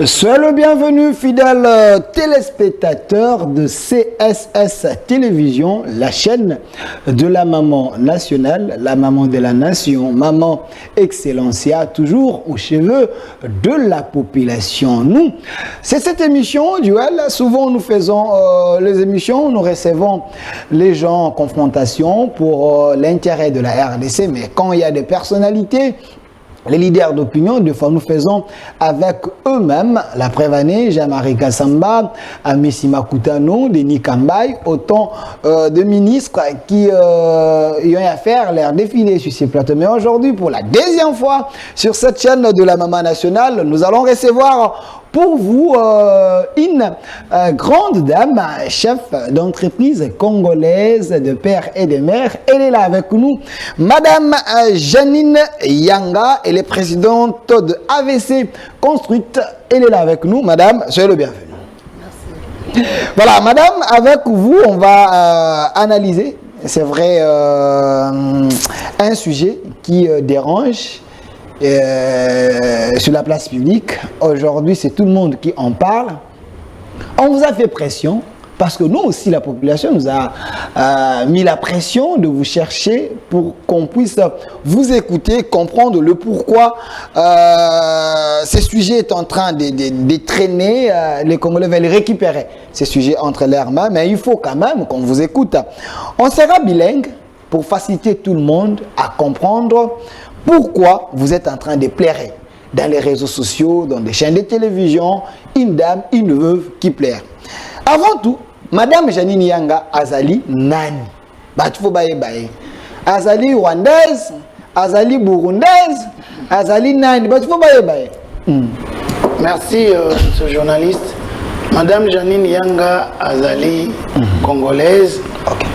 Soyez le bienvenu, fidèles téléspectateurs de CSS Télévision, la chaîne de la maman nationale, la maman de la nation, maman Excellencia, toujours aux cheveux de la population. Nous, c'est cette émission duel. Souvent, nous faisons les émissions, nous recevons les gens en confrontation pour l'intérêt de la RDC, mais quand il y a des personnalités, les leaders d'opinion, des fois nous faisons avec eux-mêmes. La preuve année, Jean-Marie Kassamba, Messi Makutano, Denis Kambay, autant de ministres qui y ont à faire leur défilé sur ces plateaux. Mais aujourd'hui, pour la deuxième fois sur cette chaîne de la Maman Nationale, nous allons recevoir pour vous une grande dame, chef d'entreprise congolaise de père et de mère. Elle est là avec nous, Madame Janine Yanga. Elle est présidente de AVC Construite. Elle est là avec nous. Madame, soyez le bienvenu. Merci. Voilà, Madame, avec vous, on va analyser, c'est vrai, un sujet qui dérange sur la place publique. Aujourd'hui, c'est tout le monde qui en parle. On vous a fait pression parce que nous aussi, la population nous a mis la pression de vous chercher pour qu'on puisse vous écouter, comprendre le pourquoi ce sujet est en train de traîner. Les Congolais veulent récupérer ces sujets entre leurs mains, mais il faut quand même qu'on vous écoute. On sera bilingue pour faciliter tout le monde à comprendre pourquoi vous êtes en train de plairer dans les réseaux sociaux, dans des chaînes de télévision, une dame, une veuve qui plaire. Avant tout, Madame Janine Yanga Azali Nani. Azali rwandaise, Azali burundaise, Azali Nani. Merci, ce journaliste. Madame Janine Yanga Azali, congolaise,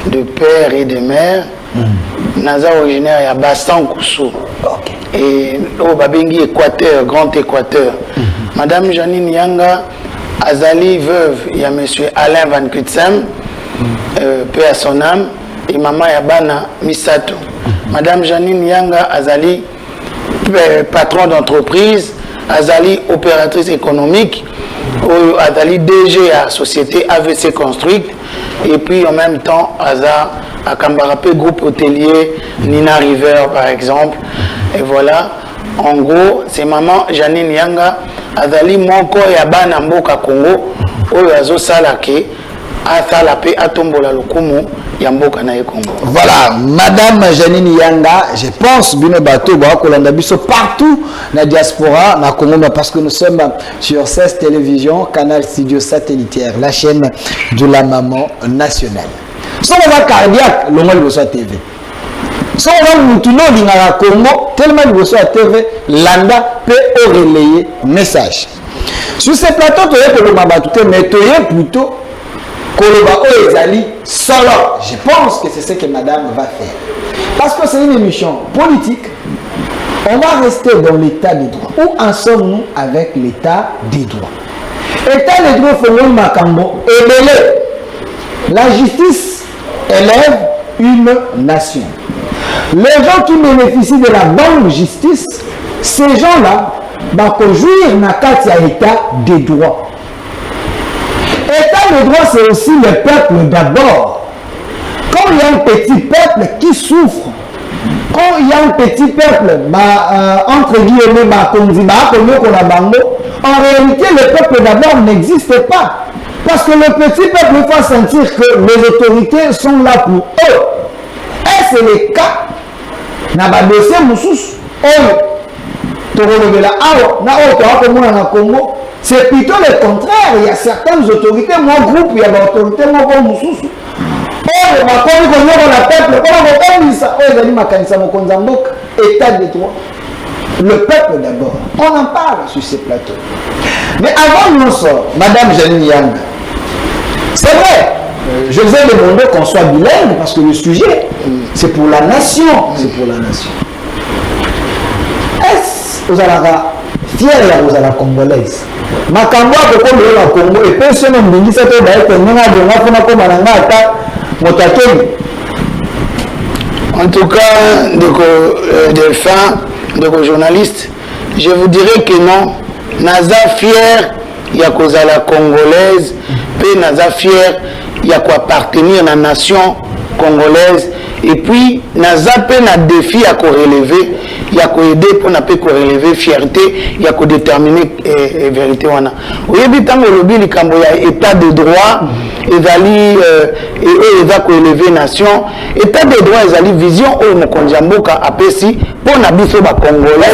de père et de mère. Naza originaire de Bassan Koussou. Et au Babengi Équateur, Grand Équateur. Madame Janine Yanga Azali, veuve, il y a monsieur Alain Van Kutsem, paix à son âme, et maman Yabana Misato. Madame Janine Yanga Azali, patron d'entreprise, Azali, opératrice économique, Azali DG à société AVC Construite, et puis en même temps, Aza à Kambarapé, groupe hôtelier, Nina River par exemple. Et voilà, en gros, c'est maman Janine Yanga, Azali Moko Yabana Mboka Congo, Oyazo Salake, Asalape Atombola Lokumu, Yamboka Nae Congo. Voilà, Madame Janine Yanga, je pense, Bino Bato, Bakolandabiso, partout dans la diaspora, na Congo, parce que nous sommes sur 16 télévisions, canal studio satellitaire, la chaîne de la maman nationale. Si on va cardiaque, le monde reçoit TV. Si on va moutuno l'ingara Congo, tellement il reçoit TV, landa peut relayer message. Sur ces plateaux, tu es pour le mabatouté, mais tu es plutôt Koloba Oezali solo. Je pense que c'est ce que madame va faire. Parce que c'est une émission politique. On va rester dans l'état des droits. Où en sommes-nous avec l'état des droits? État des droits, Fongon Makambo, et la justice élève une nation. Les gens qui bénéficient de la bonne justice, ces gens-là vont jouir dans l'état des droits. État de droit, c'est aussi le peuple d'abord. Quand il y a un petit peuple qui souffre, quand il y a un petit peuple, entre guillemets, en réalité, le peuple d'abord n'existe pas. Parce que le petit peuple va sentir que les autorités sont là pour eux. Et c'est le cas. C'est plutôt le contraire. Il y a certaines autorités, moi groupe, il y a l'autorité, moi comme Moussous. État de droit. Le peuple d'abord. On en parle sur ces plateaux. Mais avant nous sort, Madame Janine Yanga, c'est vrai, je vous ai demandé qu'on soit bilingue parce que le sujet, c'est pour la nation. C'est pour la nation. Est-ce que vous allez fier vous allez congolaise? Makambo a beaucoup de Congo et personne ne me dit que c'est en tout cas, Delphin, de journaliste, je vous dirais que non, naza fier ya kozala congolaise pe naza fier ya appartenir na nation congolaise et puis naza pe na défi ya relever ya aider pour na pe relever fierté ya déterminer vérité wana oyebi tango lobi likambo ya état de droit ezali eza élever nation état de droit ezali vision oyo mokonzi ya mboka apesi pour na biso ba congolais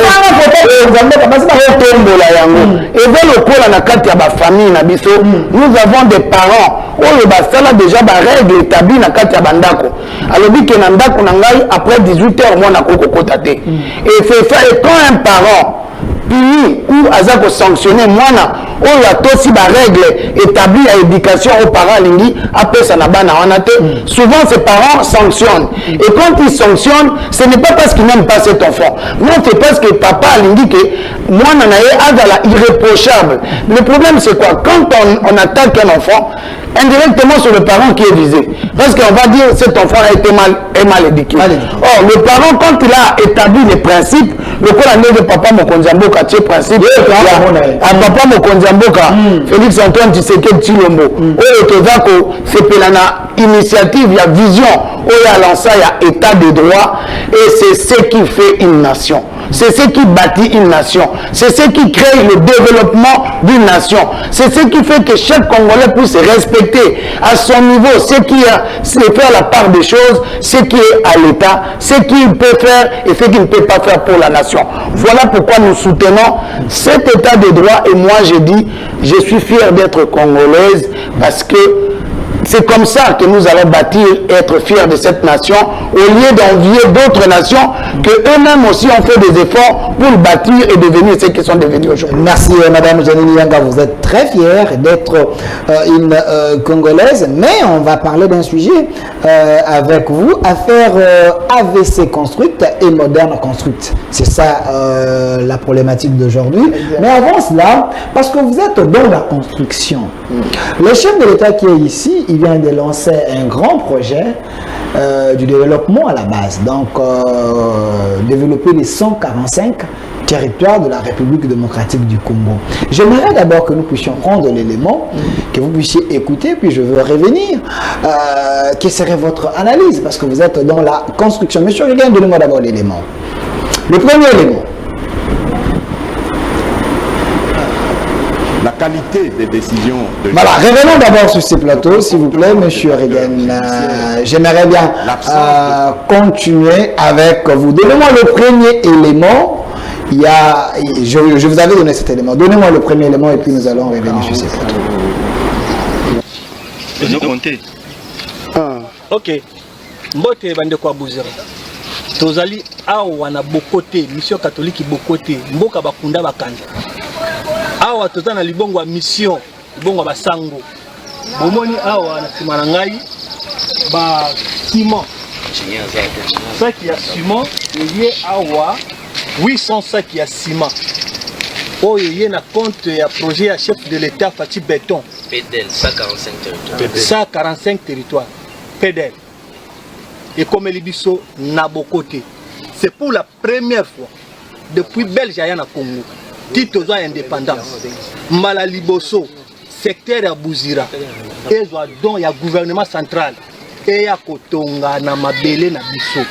tombola yango eza lokola na kati ya ba famille na biso nous avons des parents oyo basala déjà ba règle établie na kati ya bandako alobi ke na ndako na ngai après 18h mwana kokota te et c'est ça et quand un parent puni ou aza ko sanctionner mwana oyo atosi ba règle établie à éducation aux parents lingi apesa na bana wana te souvent ces parents sanctionnent et quand ils sanctionnent ce n'est pas parce qu'ils n'aiment pas cet enfant non c'est parce que papa lingi que mwana na ye azala irréprochable. Le problème c'est quoi? Quand on attaque un enfant indirectement sur le parent qui est visé parce qu'on va dire cet enfant a été mal éduqué. Or le parent quand il a établi les principes le quoi de papa Mokonzi Mboka tie principe à papa Mokonzi Mboka Félix Antoine Tshisekedi Tshilombo oyo toza ko sepelana initiative ya vision oyo ya lancé ya état de droit et c'est ce qui fait une nation. C'est ce qui bâtit une nation. C'est ce qui crée le développement d'une nation. C'est ce qui fait que chaque Congolais puisse se respecter à son niveau. Ce qui c'est faire la part des choses, ce qui est à l'État, ce qu'il peut faire et ce qu'il ne peut pas faire pour la nation. Voilà pourquoi nous soutenons cet état de droit. Et moi, je dis, je suis fier d'être congolaise parce que c'est comme ça que nous allons bâtir, être fiers de cette nation, au lieu d'envier d'autres nations que eux-mêmes aussi ont fait des efforts pour bâtir et devenir ce qu'ils sont devenus aujourd'hui. Merci Madame Janine Yanga, vous êtes très fière d'être une Congolaise, mais on va parler d'un sujet avec vous, affaire AVC construite et moderne construite. C'est ça la problématique d'aujourd'hui. Mais avant cela, parce que vous êtes dans la construction, le chef de l'État qui est ici, il vient de lancer un grand projet du développement à la base. Donc, développer les 145 territoires de la République démocratique du Congo. J'aimerais d'abord que nous puissions prendre l'élément, que vous puissiez écouter, puis je veux revenir. Quelle serait votre analyse? Parce que vous êtes dans la construction. Monsieur Regan, donnez-moi d'abord l'élément. Le premier élément. La qualité des décisions de... Voilà, revenons d'abord sur ces plateaux, s'il vous plaît, monsieur Regan. J'aimerais bien continuer avec vous. Donnez-moi le premier élément. Il y a, je vous avais donné cet élément. Donnez-moi le premier élément et puis nous allons revenir sur ces plateaux. Je compter. Ok. Mbote bande kwa buzera. Tozali awa na bokote, mission catholique bokote, mboka bakunda bakanja. Awa toza na libongo ya mission, libongo ba sango. Bomoni awa na simana ngai ba ciment. Sac ya ciment, lié awa 800 sacs ya ciment. Oyo yé na compte ya projet ya chef de l'État Fati Béton. PDL 145 territoires. 145 territoires. PDL. Et comme Libiso na bokote. C'est pour la première fois depuis Belge à Congo. Tito a indépendance. Mbala Liboso, secteur ya Bouzira. Et donc il y a gouvernement central. Et ya kotonga na mabele na biso.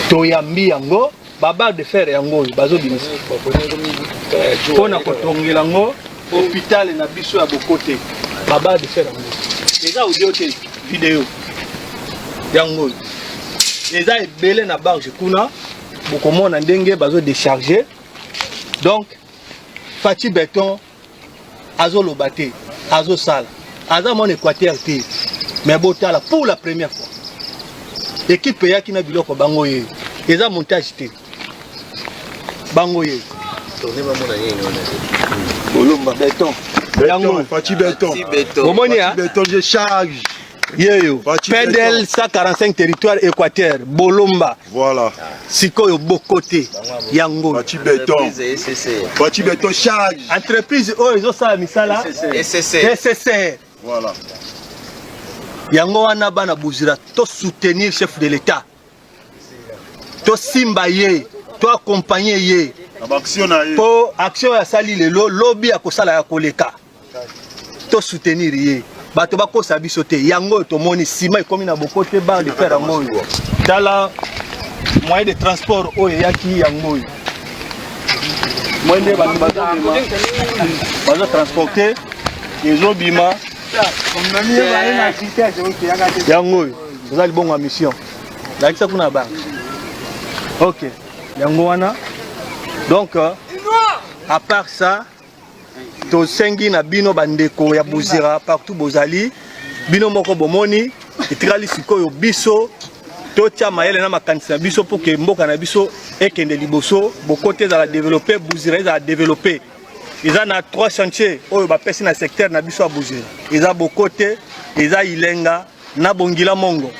Toyambi yango, baba de fer yango, bazo binisi. Pona kotongela yango, hôpital na biso ya bokote. Baba de fer yango. Eza audio te vidéo. Yango. Eza ebele na barge kuna, bokomona ndenge bazo décharger. Donc, Fati Béton, Azo Lobate, Azo Sala, Aza mon Équateur, mais Botala pour la première fois. Équipe Péa qui n'a vu l'autre Bangoye, et ça montage T. Bangoye. Béton. Béton, Fati Béton. Béton, je charge. Yo, PDL 145 territoires Équateur, Bolomba. Voilà. Sikoyo Bokote, Yango. Fati Béton. Fati Béton charge. Entreprise oh ils ont ça misala. SCC. Voilà. Yango wana bana Bouzira, to soutenir chef de l'État. To simba ye, to accompagner ye. Po action ya sali lelo lobby ya kosala ya koleka. To soutenir ye. Bato ba kosa biso te. Yango to moni sima ekomi na bokote ba de faire amoyo. Tala moyen de transport oyo yaki yango. Moyen de bazo transporter les bima. Yango za libongo mission. Lakisa kuna ba. OK. Yango wana. Donc à part ça, to sengi na bino bandeko ya bozira partout bozali, bino moko bomoni, etikali sikoyo biso, to tia mayele na makanisa biso pour que mboka na biso ekende liboso, bokote za la développer, bozira za développer. Ils ont 3 chantiers oyo ba pesi na secteur na biso a bozira. Ils ont bokote, ils ont ilenga na bongila mongo.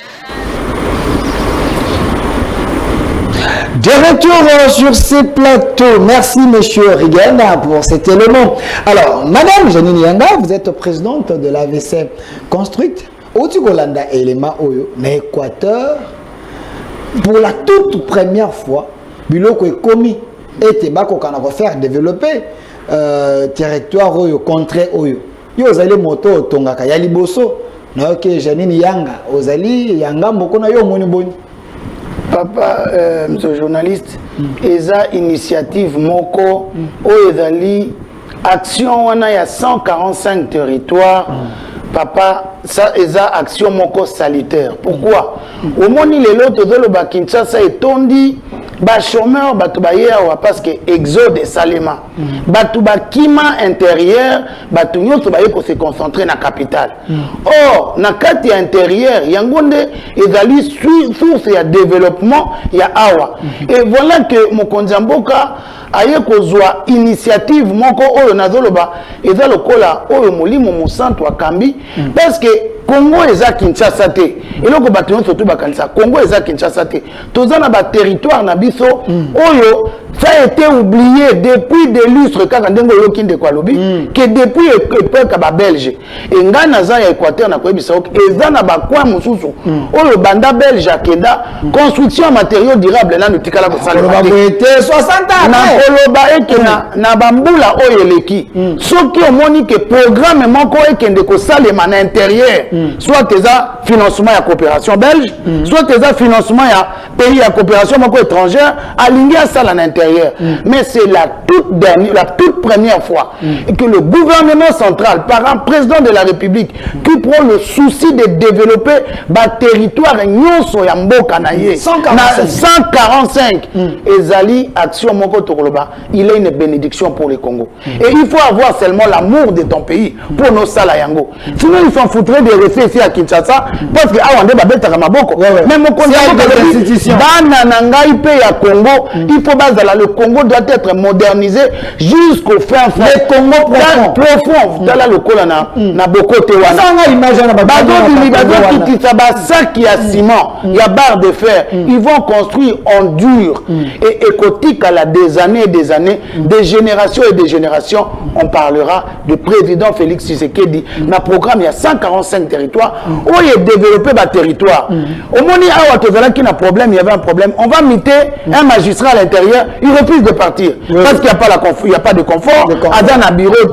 De retour sur ces plateaux. Merci, monsieur Rigena, pour cet élément. Alors, madame Janine Yanga, vous êtes présidente de l'AVC Construite au Tigolanda élément Oyo, en Équateur. Pour la toute première fois, Biloko est commis et Tebako qu'on a faire développer territoire Oyo, contrée Oyo. Yo, vous allez moto Tongaka, Yali Bosso. Ok, Janine Yanga, Ozali Yanga, Mokona Yo Moniboni. Papa, monsieur journaliste, eza initiative moko ezali action wana ya 145 territoires. Papa, ça eza action moko salutaire. Pourquoi? Au moni lelo tozolo ba Kinshasa etondi ba chômeur batu ba yewa parce que exode salema. Batu ba kima intérieur batu nyoto ba yeko se concentrer na capitale. Or na kati ya intérieur yangonde ezali source ya développement ya awa. Et voilà que mokonzi mboka aye kozwa initiative moko oyo nazoloba eza lokola oyo molimo mosantu akambi parce que Congo eza Kinshasa te eloko bato nyonso to bakanisa Congo eza Kinshasa te toza na ba territoire na biso oyo ça a été oublié depuis des lustres kaka ndengo yo kinde kwa lobi que depuis époque ba Belge et nga naza ya Équateur na koyebisa eza na ba kwa mususu oyo banda Belge akenda construction matériaux durables na nutikala ko sala ba 60 ans na koloba eke na bambula oyo eleki soki omoni ke programme moko ekende ko salema na intérieur soit eza financement ya coopération belge soit eza financement ya pays ya coopération moko étrangère alingi asala na intérieur mais c'est la toute première fois que le gouvernement central par un président de la République qui prend le souci de développer ba territoire nyonso ya mboka na ye 145 ezali action moko tokoloba il est une bénédiction pour le Congo et il faut avoir seulement l'amour de ton pays pour nos sala yango sinon ils s'en foutraient de rester ici à Kinshasa parce que awande babetaka maboko même mon bana na ngai pe ya Congo il faut bazala le Congo doit être modernisé jusqu'au fin fond le Congo profond dans le kola na bokote wana ça image na bazo kitisa ba sac ya ciment ya barre de fer ils vont construire en dur et écotique à la des années et des années des générations et des générations on parlera du président Félix Tshisekedi na programme il y a 145 territoires où il est développé ba territoire au moni awa tozala ki na problème il y avait un problème on va muter un magistrat à l'intérieur il refuse de partir parce qu'il n'y a pas de confort azana bureau il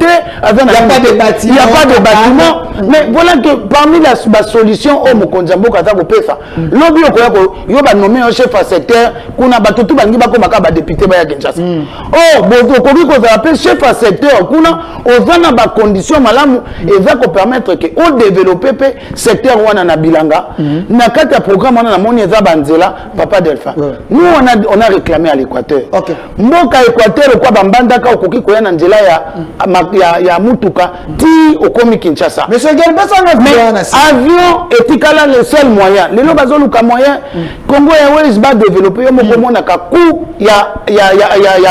n'y a pas de bâtiment mais voilà que parmi la solution au mokonzi mboka za kopesa lobi okoyako yo ba nommer un chef à secteur kuna batutu bangi bakomaka ba député ba ya Kinshasa oh bozo koki ko za pe chef à secteur kuna ozana ba condition malamu eza ko permettre que au développer pe secteur wana na bilanga na kati ya programme wana na moni eza banzela papa Delphin nous on a réclamé à l'Équateur mboka Équateur kwa bambandaka okoki koya na nzela ya mutuka ti okomi Kinshasa mais ce gars pas ça avion etikala le seul moyen lelo bazoluka moyen Congo Airways ba développer yo moko mona ka coût ya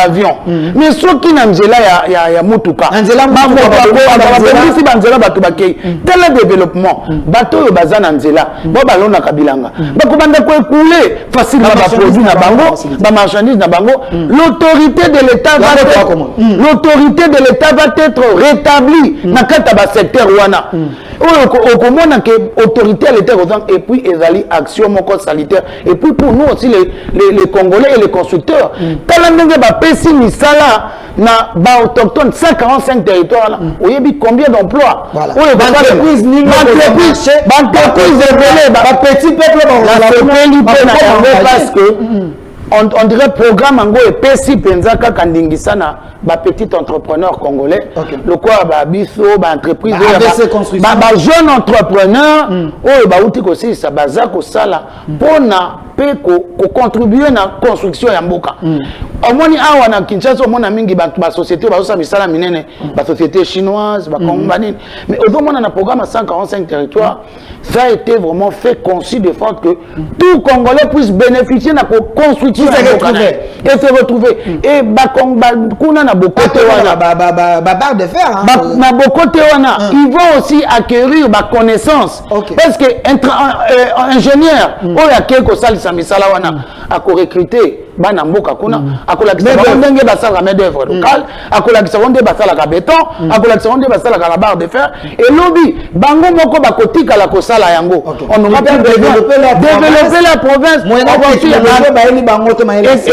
avion mais soki na nzela ya mutuka nzela ba banzela batu bakei tel développement bato yo bazana nzela bo balona kabilanga bakobanda ko écouler facilement ba produit na bango ba marchandise na bango l'autorité de l'État va être rétablie na kata ba secteur wana au comment que autorité à l'État et puis ezali action moko sanitaire et puis pour nous aussi les Congolais et les constructeurs tala ndenge ba pesi misala na ba autochtone 145 territoires là oyebi combien d'emplois voilà entreprise évoluée ba petit peuple parce que on dirait programme ango et pesi penza kaka ndingisa na ba petit entrepreneur congolais le quoi ba biso ba entreprise ba jeune entrepreneur oyo ba uti ko sisa baza ko sala pona pe ko contribuer na construction ya mboka omoni awa na Kinshasa omona mingi ba société ba so misala minene ba société chinoise ba congolais mais au na programme à 145 territoires ça a été vraiment fait conçu de sorte que tout Congolais puisse bénéficier de la construction et se retrouver et kuna na bokote wana barre de fer na bokote wana ils vont aussi acquérir ba connaissance parce que ingénieur oya keko salisa misala wana ako recruter bana mboka kuna akolakisa ndenge basala main d'œuvre locale akolakisa ndenge basala ka béton akolakisa ndenge basala ka barre de fer et lobby bango moko bakotika la kosala yango on aura pu développer la province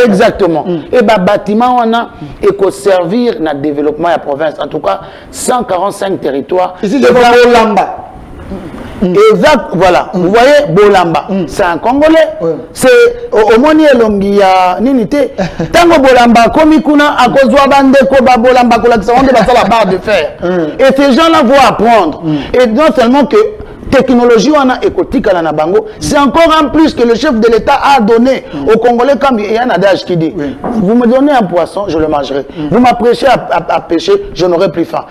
exactement et ba bâtiment wana et ko servir na développement la province en tout cas 145 territoires ici de Bolamba. Exact, voilà. Vous voyez, Bolamba, c'est un Congolais. C'est au moni elongi ya ninité. Tango Bolamba, komikuna, à cause de bande koba Bolamba, kolakisa, on débat la barre de fer. Et ces gens-là vont apprendre. Et non seulement que technologie on a écotique à la Bango, c'est encore en plus que le chef de l'État a donné aux Congolais comme il y a un adage qui dit vous me donnez un poisson, je le mangerai. Vous m'apprêchez à pêcher, je n'aurai plus faim.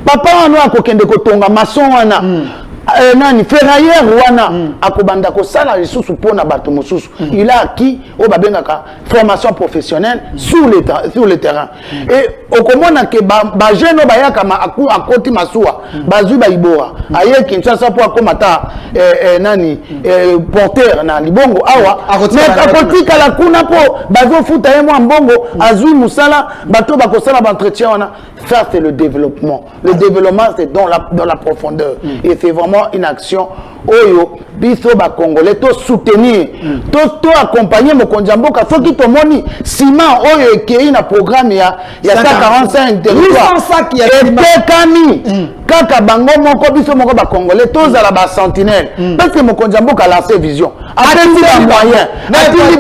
Papa on a kokende kotonga maçon on a nani ferrailleur wana akobanda ko sala lisusu pona bato mosusu il a acquis au babengaka formation professionnelle sur le terrain et okomona ke ba jeune bayaka akoti masuwa bazui ba ibora aye Kinshasa po akomata nani porteur na libongo awa akotika la kuna po bazo futa ye mwa mbongo azui musala bato bakosala ba entretien wana. Ça c'est le développement. Le développement c'est dans la profondeur et c'est vraiment une action oyo biso ba Congolais to soutenir to accompagner Mokonzi Mboka soki to moni ciment oyo ekei na programme ya 145 territoires etekami kaka bango moko biso moko ba Congolais to za la ba sentinelle parce que Mokonzi Mboka a lancé vision attendi ba moyen attendi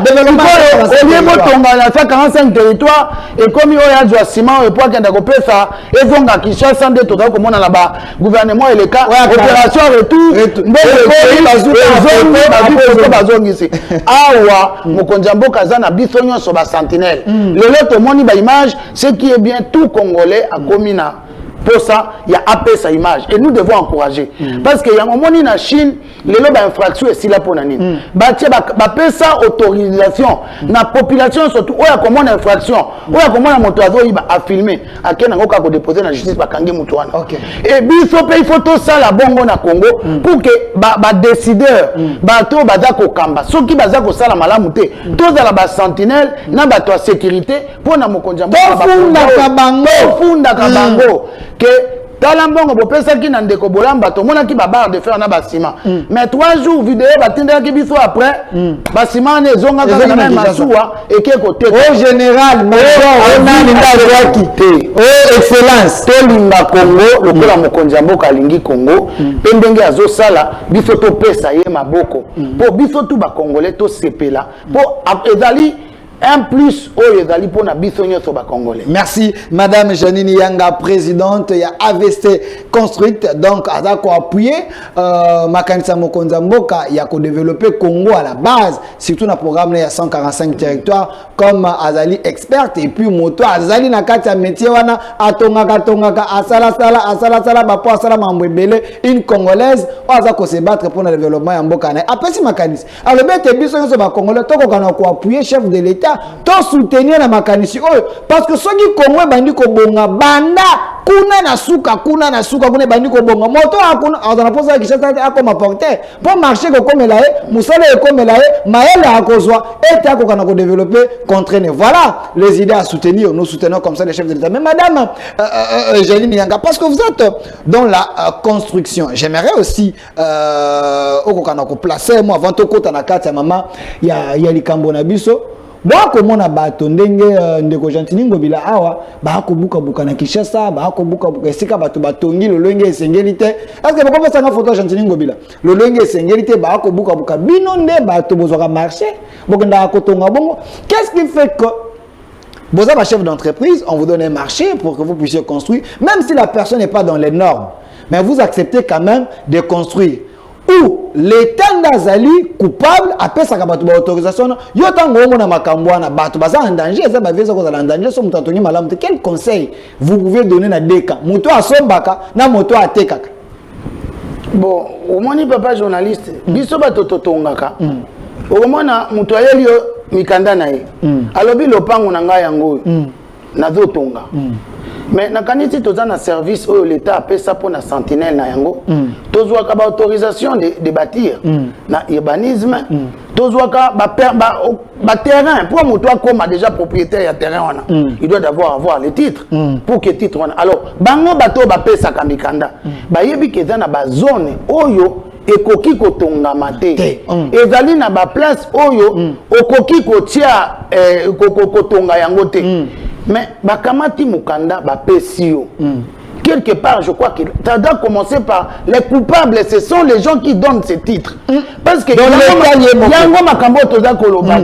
développement tonga na 145 territoires et comme oyo azwa ciment et pour kenda ko pesa ezonga Kinshasa nde to ko mona na ba gouvernement et le cas opération retour awa Mokonzi Mboka za na biso nyonso ba sentinelle lelo to moni ba image ce qui est bien tout Congolais a comina pour ça il y a appelé sa image et nous devons encourager parce que y a un moment na Chine lelo ba infraction et si la pona nini ba tie ba pesa autorisation na population surtout oya comment infraction oya comment moto azo iba a filmer akena ngoka ko déposer na justice bakangi mutu wana et biso pe photo ça la bongo na Congo pour que ba décideur bato baza ko kamba soki baza ko sala malamu te toza la ba sentinelle na bato ya sécurité pona Mokonzi Mboka funda kabango que talambongo bopesa ki na ndeko Bolamba to mona ki ba barre de fer na ba ciment mais 3 jours vidéo batindela ki biso après ba ciment ne zonga ka na même masuwa et ke côté au général major onani ndazwa kité oh excellence to linga Congo lokola Mokonzi Mboka alingi Congo pe ndenge azo sala biso to pesa ye maboko po biso tu ba Congolais to sepela po ezali un plus au ezali pona biso nyonso ba Congolais. Merci madame Janine Yanga, présidente ya AVST Construct, donc aza ko appuyer makanisa Mokonzi Mboka ya ko développer Congo à la base, surtout na programme il y a 145 territoires comme azali experte et puis moto azali na kati ya métier wana atongaka asala ba po asala mambwebele une congolaise aza ko se battre pour le développement ya mboka na apesi makanisi alors bete biso nyonso ba Congolais toko kana ko appuyer chef de l'État to soutenir na makanisi oyo parce que soki Congo bandi ko bonga banda kuna na suka kuna bandi ko bonga moto akuna azana posa kishata akoma porter pour marcher ko comme là musala comme là maela akozwa et akokana ko développer contrainer. Voilà les idées à soutenir. Nous soutenons comme ça les chefs de l'État. Mais madame Janine Yanga, parce que vous êtes dans la construction, j'aimerais aussi okokana ko placer moi avant to kota na kati ya mama ya likambo na biso. Bako mona bato ndenge ndeko Gentili Ngobila awa bako buka na Kinshasa bako buka esika bato batongi lolenge esengeli te. Est-ce que bako pesa nga photo Gentili Ngobila lolenge esengeli te bako buka bino nde bato bozwa marché bokenda kotonga bongo. Qu'est-ce qui fait que vous êtes chef d'entreprise, on vous donne un marché pour que vous puissiez construire, même si la personne n'est pas dans les normes, mais vous acceptez quand même de construire. Ou l'État d'Azali coupable après sa autorisation, quel conseil vous pouvez donner à des cas? Moto à Sombaka, na moto à Tekaka. Bon, au moins, papa journaliste, biso bato totongaka. Au moins, moto à Elio Mikanda nae. Alors, le pango nanga yango. Nazo tonga. Mais nakaniti toza na service où l'État appelle ça pour la sentinelle na yango. Tozwa ka ba autorisation de bâtir na urbanisme. Tozwa ka ba terrain pour moto comme déjà propriétaire de terrain wana. Il doit avoir les titres pour que titre wana. Alors bango bato ba pesa ka mikanda. Ba yebi ke za na ba zone oyo ekoki kotonga mate. Ezali na ba place oyo okoki kotia kotonga yango te. Mais bakamati mukanda ba pesio. Quelque part, je crois que ça doit commencer par les coupables, ce sont les gens qui donnent ces titres. Parce que yango makambo toza koloba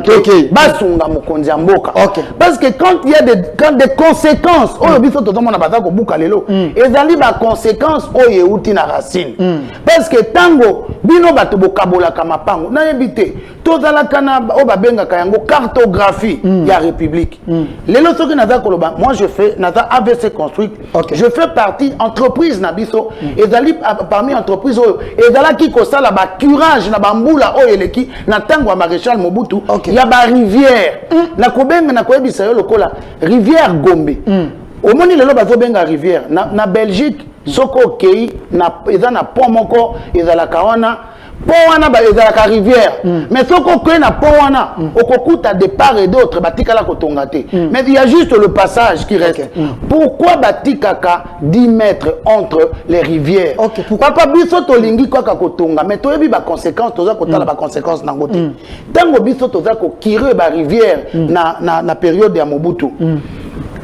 basunga mokonzi ya mboka. Parce que quand il y a des conséquences, oyo biso toza mona baza ko buka lelo, ezali ba conséquences oyo euti na racine. Parce que tango bino bato bokabola kama pango na yebite tozala kana o babenga kayango cartographie ya république. Lelo soki naza koloba, moi je fais naza ABC construit. Je fais partie entreprise na biso ezali parmi entreprise oyo ezala ki kosala ba curage na bambula oyo eleki na tango ya maréchal Mobutu ya ba rivière na kobenga na koyebisa yo lokola rivière Gombe omoni lelo bazo benga rivière na Belgique soko kei na eza na pont moko ezala kawana pont wana ba ezala ka rivière mais soko kei na pont wana okokuta de part et d'autre batikala kotonga te mais il y a juste le passage qui reste. Pourquoi batikaka 10 mètres entre les rivières? Pourquoi pas biso tolingi kwa kotonga mais toyebi ba conséquences toza kotala ba conséquences nango te tango biso toza ko kire ba rivière na période ya Mobutu.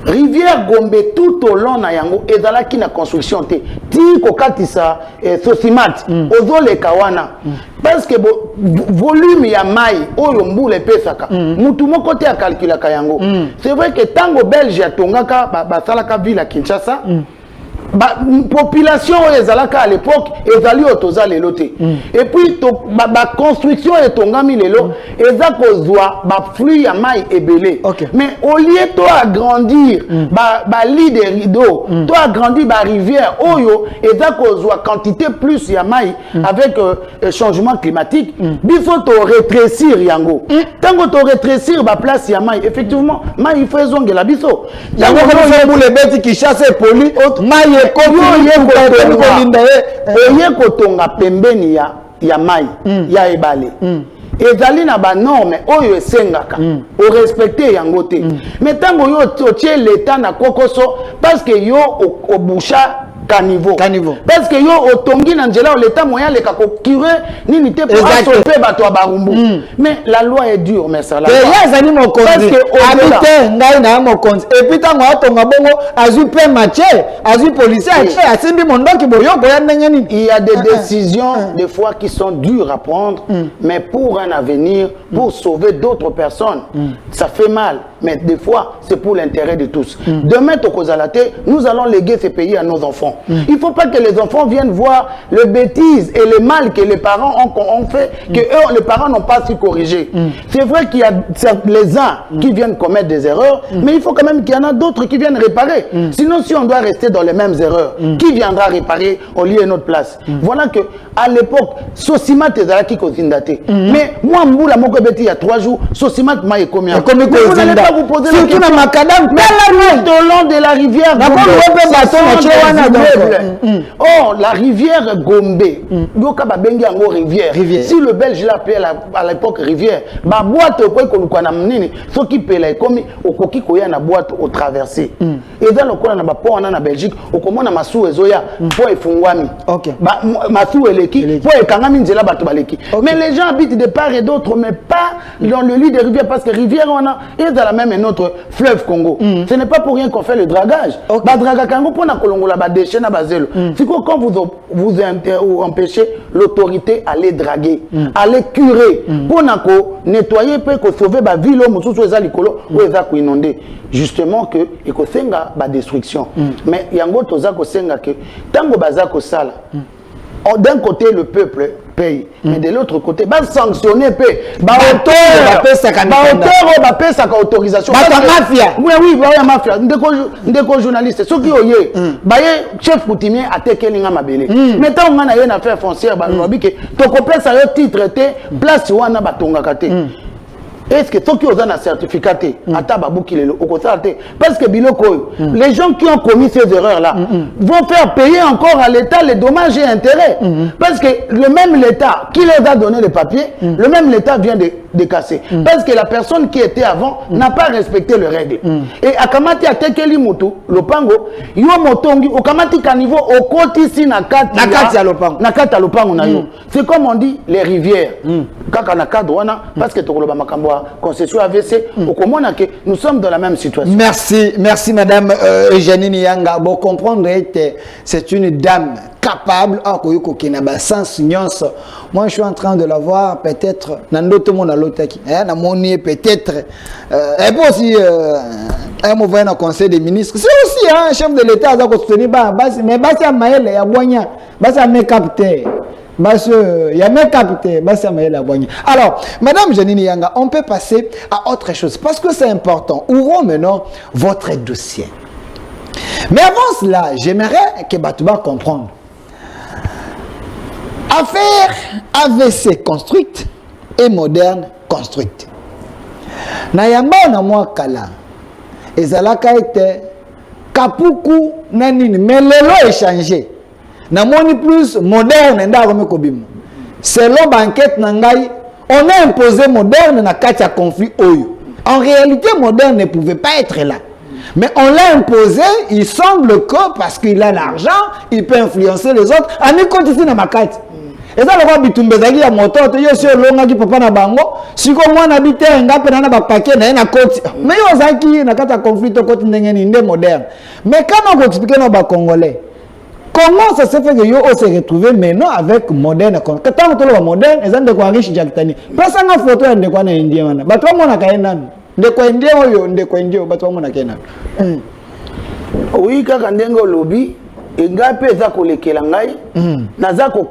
Rivière Gombe tout au long na yango ezalaki na construction te ti kokatisa sosimat ozole kawana parce que volume ya mai oyo mbula pesaka mutu moko te akalkulaka yango. C'est vrai que tango Belge atongaka basalaka ville à Kinshasa population ezalaka à l'époque ezali otoza lelo te et puis construction etongami lelo eza kozwa ba flux ya mai ebele mais au lieu to agrandir ba lit de rideau to agrandir ba rivière oyo eza kozwa quantité plus ya mai avec changement climatique biso to rétrécir yango tango to rétrécir ba place ya mai effectivement mai il faut zongela biso yango ko le beti ki chasse poli mai oye kotonga pembeni ya mai ya ebale ezali na ba norme oyo esengaka o respecter yango te mais tango yo totie l'état na kokoso parce que yo obusha caniveau parce que yo otongi na nzela l'état moyen le kako curé nini te pour stopper bato ba barumbu mais la loi est dure mais ça la yazani mo konzi parce que habiter ngai na mo konzi et puis tango atonga bongo azu pe mathieu azu policier asimbi mondoki boyoko ya ndengeni. Il y a des décisions des fois qui sont dures à prendre mais pour un avenir pour sauver d'autres personnes ça fait mal mais des fois c'est pour l'intérêt de tous. Demain Tokozalate nous allons léguer ce pays à nos enfants. Il ne faut pas que les enfants viennent voir les bêtises et le mal que les parents ont fait, que eux, les parents n'ont pas su corriger. C'est vrai qu'il y a les uns qui viennent commettre des erreurs, mais il faut quand même qu'il y en a d'autres qui viennent réparer. Sinon, si on doit rester dans les mêmes erreurs, qui viendra réparer au lieu de notre place? Voilà que à l'époque, Sosimat ezalaki kozindate. Mais moi, Mboula Mokobeti, il y a 3 jours, Sosimat m'a combien? Vous n'allez pas vous poser la question. Tout au long de la rivière Gombe. Oh, la rivière Gombe. Yoka babengi yango rivière. Si le Belge l'appelait à l'époque rivière, ba boîte au point qu'on a menini, ce qui peut la comme au koki koya na boîte au traversé. Et dans le coin na ba pont en Belgique, au comment na masu ezoya po efungwami. OK. Ba masu eleki po ekangami nzela bato baleki. Mais les gens habitent de part et d'autre, mais pas dans le lit des rivières, parce que rivière on a et dans la même notre fleuve Congo. Ce n'est pas pour rien qu'on fait le dragage. Ba draga kango pour na kolongola ba déchets na bazelo. C'est quoi quand vous empêchez l'autorité à les draguer, à les curer pour na ko nettoyer pour que sauver ba ville mususu eza likolo ou eza ko inonder. Justement que et ko senga ba destruction. Mais yango toza ko senga que tango baza ko sala. D'un côté, le peuple paye, mais de l'autre côté, va sanctionner, auteur, autorisation. Mafia. Oui, mafia. Ndeko journaliste. Ceux qui ont chef coutumier a teke linga mabele. Maintenant, on a une affaire foncière, titre, place, wana batonga kate. Est-ce que ceux qui ont un certificat, parce que les gens qui ont commis ces erreurs-là vont faire payer encore à l'État les dommages et intérêts. Parce que le même l'État qui les a donné les papiers, le même l'État vient de casser. Parce que la personne qui était avant n'a pas respecté les règles. Et à Kamati a tekeli mutu, lopango, yo motongi, au Kamati Kanivo, au côté ici, nakati à lopango na yo. C'est comme on dit, les rivières. Kaka nakadouana, parce que tokoloba makamboa. Concession AVC, nous sommes dans la même situation. Merci Madame Eugénie Nyanga. Bon, comprendre, c'est une dame capable. Moi, je suis en train de la voir peut-être dans d'autres mondes à l'autre qui, peut-être. Et puis aussi, un mouvement dans le Conseil des ministres. C'est aussi un chef de l'État qui a soutenu, mais c'est Maël et Aboigna, c'est un capteur. Alors, Madame Janine Yanga, on peut passer à autre chose parce que c'est important. Ouvrons maintenant votre dossier. Mais avant cela, j'aimerais que Batouba comprenne. Affaire AVC construite et moderne construite. Nayamba na mwa kala. Ezalaka ete kapuku nanini mais lelo échangé. Namoni plus moderne ndarome kobima. Selon banquette nangai, on a imposé moderne na katia conflit oyo. En réalité, moderne ne pouvait pas être là. Mais on l'a imposé, il semble que parce qu'il a l'argent, il peut influencer les autres. Ani continue na makati. Et ça le roi bitumbezaki ya moto to yo sur longa ki papa na bango, siko mwana bité ngape na ba paquet na koti. Mais yo zaki na katia conflit to koti ndengeni nde moderne. Mais quand on explique na ba congolais comment ça se fait que yo se retrouver maintenant avec moderne quand on tolo moderne ils ont de quoi riche Jaktani parce que photo de quoi na indien wana bato mona kaenda de quoi indien oyo de quoi indien bato mona kaenda oui kaka ndengo lobi engape za kolekela ngai naza ko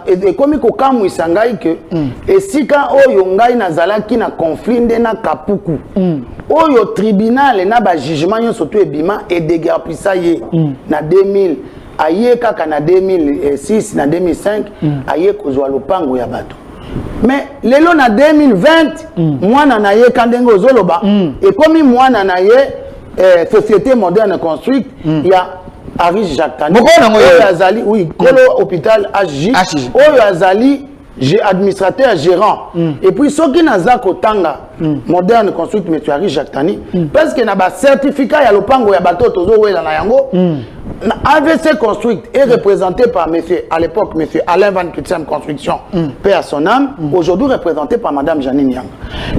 ekomi ko kamwisa ngai ke esika oyo ngai nazalaki na conflit nde na kapuku oyo tribunal na ba jugement nyonso to ebima et dégarpissa ye na 2000 aye kaka na 2006 na 2005 aye kozwa lopango ya bato mais lelo na 2020 mwana na ye kandengo zoloba ekomi mwana na ye société moderne construite ya Aris Jactani oyo azali oui kolo hôpital HJ oyo azali administrateur gérant et puis ceux qui naza kotanga moderne construite monsieur Aris Jactani parce que na ba certificat ya lopango ya bato tozo wela na yango AVC construite est représenté par monsieur à l'époque monsieur Alain Van Kutsem Construction paix à son âme aujourd'hui représenté par madame Janine Yang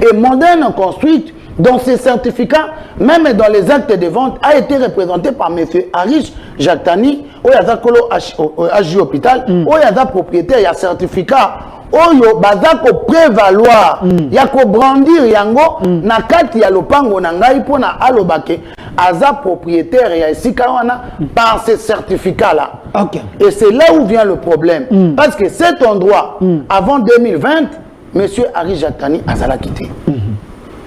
et moderne construite dans ces certificats même dans les actes de vente a été représenté par monsieur Aris Jactani oyaza kolo HJ hôpital oyaza propriétaire ya certificat oyo baza ko prévaloir ya ko brandir yango na kati ya lopango na ngai pona alobake aza propriétaire ya esika wana par ce certificat là. Okay. Et c'est là où vient le problème. Parce que cet endroit, avant 2020, monsieur Ari Jatani azala quitté.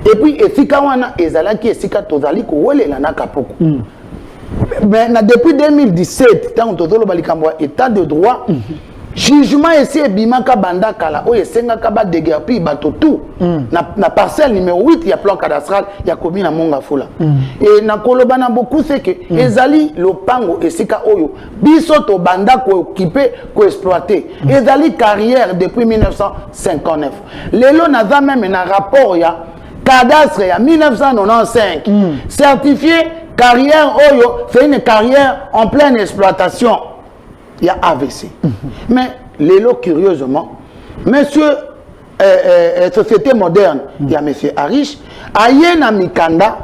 Et puis esika wana ezalaki esika tozali kowelela na Kapoko. Mais depuis 2017, tant que tozolo balikambo état de droit, jugement ici et bimaka banda kala o esenga kaba déguerpi bato tout na parcelle numéro 8 il y a plan cadastral il y a commune na Mongafula et na koloba na beaucoup c'est que ezali lopango esika oyo biso to banda ko occuper ko exploiter ezali carrière depuis 1959 lelo naza même na rapport ya cadastre ya 1995 certifié carrière oyo fait une carrière en pleine exploitation. Il y a AVC. Mais l'élo, curieusement, monsieur, société moderne, il y a monsieur Arish, Ayena Mikanda,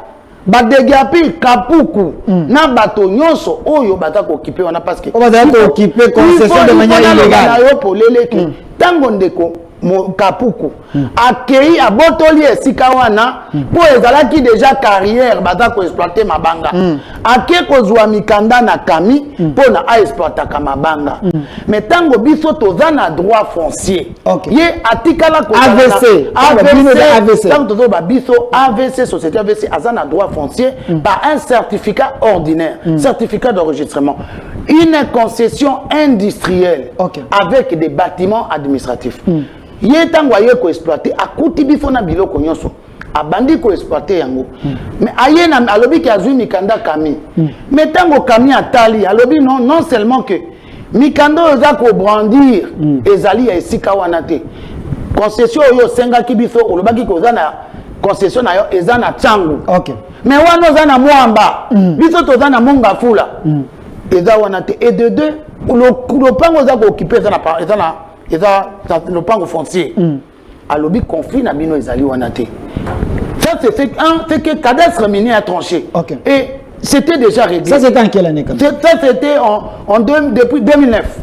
Badegapi, Kapuku, na bato nyonso, oyo batako occupé, on a parce que. On va occuper concession de manière illégale. Tango ndeko, Kapuku, accueilli à Botoli et Sikawana, pour ezalaki déjà carrière, batako exploiter mabanga. Ake kozwa mikanda na kami, pour na exploiter mabanga. Mais tango biso tozana droit foncier. Ye atikala ko AVC. Tango tozo ba biso AVC, société AVC, azana droit foncier par un certificat ordinaire, certificat d'enregistrement. Une concession industrielle avec des bâtiments administratifs. Yé tango aye ko exploiter akuti bifo na biloko nyonso abandi ko exploiter yango mais aye na alobi ki azui mikanda kami mais tango kami atali alobi non seulement que mikando oza ko brandir ezali ya esika wana te concession yo senga ki bifo olobaki ko za na concession na yo eza na tsangu mais wana oza na mwamba biso to za na Mongafula eza wana te et de deux le pango oza ko occuper eza na le pango foncier. Alobi conflit na bino ezali wanate. Ça c'est fait que cadastre minier a tranché. Et c'était déjà réglé. Ça c'était en quelle année? Ça c'était depuis 2009.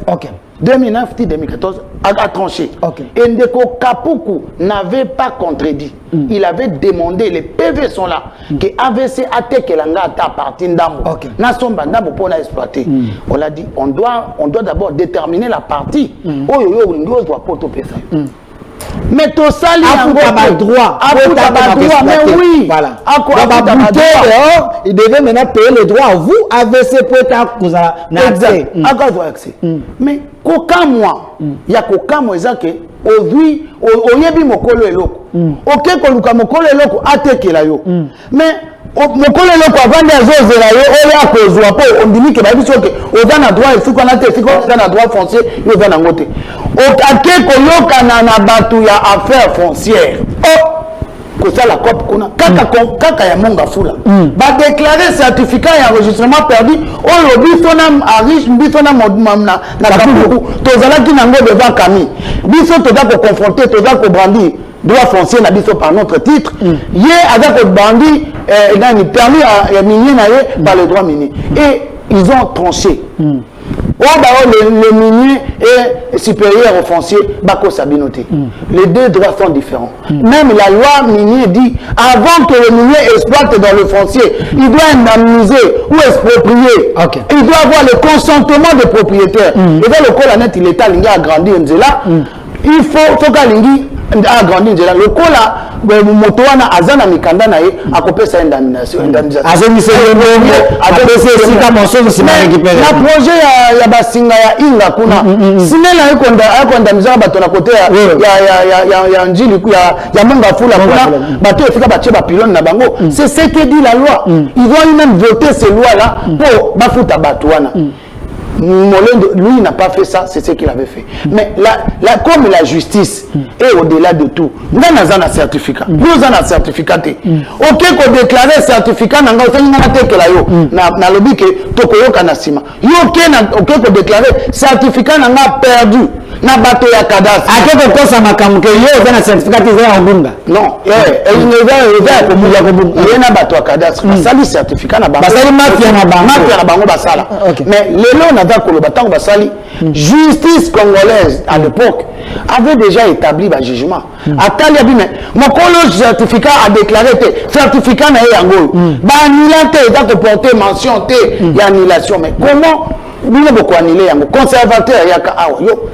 2009-2014 a tranché. Et Ndeko Kapuku n'avait pas contredit. Il avait demandé, les PV sont là, que AVC a que l'anga à partir d'Ambo. Nasomba Ndambo pour exploiter. On l'a dit, on doit d'abord déterminer la partie. Oh yo yo, on doit pas tout pesa. Mais tout ça, mais oui. Voilà. Il devait maintenant payer les droits à vous, AVC pour être accès. Mais qu'aucun mois, il y a qu'aucun mois, aujourd'hui, oyebi mokolo eloko. Ok, koluka mokolo eloko atekela yo. Mais mokolo eloko avandi azozela yo oya kozwa po on dit que ba biso que oza na droit efiko na te efiko na droit foncier yo oza na ngote. Ake koyoka na batu ya affaires foncières. Kosa la COP kuna kaka ya Mongafula ba déclarer certificat et enregistrement perdu oyo biso na Arish biso na na Kapuku tozalaki nango devant Kami biso toza ko confronter toza ko brandir droit foncier na biso par notre titre yé avec ko brandir dans permis à minier na par le droit minier et ils ont tranché. Le minier est supérieur au foncier, Bako Sabinoté. Les deux droits sont différents. Même la loi minier dit, avant que le minier exploite dans le foncier, il doit indemniser ou exproprier. Il doit avoir le consentement des propriétaires. Et dans le cas, l'État a agrandi Nzela. Il faut qu'il agrandi Nzela. Le cas là, Motoana Azana Mikanda na ye akopé sa indemnisation. La projet ya basinga ya inga kuna. Sinela yako indemnisation bato na côté ya njili ya Mongafula kuna bato efika batie ba pylône na bango. C'est ce que dit la loi. Ils vont même voter ces lois là pour bafuta batuana. Molendo, lui, n'a pas fait ça, c'est ce qu'il avait fait. Mais comme la justice est au-delà de tout, nous avons un certificat. Nous avons un certificat. Ok, qu'on déclare certificat, nous avons un certificat. Nous lobby que Tokoyo Kanasima. Ok, qu'on déclare certificat, nous avons perdu. Na bato ya cadastre. Akeko kosa makamuke yo za na certificat za ngunda. Non, eza komuya kobunga. Ye na bato ya cadastre. Basali certificat na bango. Basali mafia na bango. Mafia na bango basala. Mais lelo na baza koloba tango basali justice congolaise à l'époque avait déjà établi ba jugement atali abi mais mokolo certificat a déclaré certificat na yango ba annulate eza ko porter mention té ya annulation mais comment nous beaucoup annuler yango conservateur yaka awa yo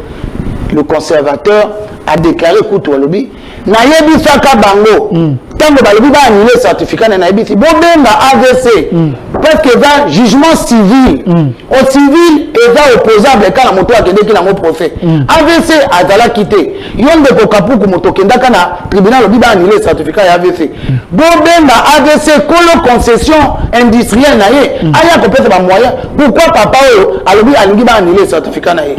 le conservateur a déclaré kutu walobi na yebi saka bango tango balobi ba annuler certificat na yebi si bobenga AVC parce que va jugement civil au civil eza opposable kana moto akende kina mo procès AVC azala quitté yonde ko kapuku moto kendaka na tribunal lobi ba annuler certificat ya AVC bobenga AVC kolo concession industrielle na ye aya ko pesa ba moyen pourquoi papa oyo alobi alingi ba annuler certificat na ye.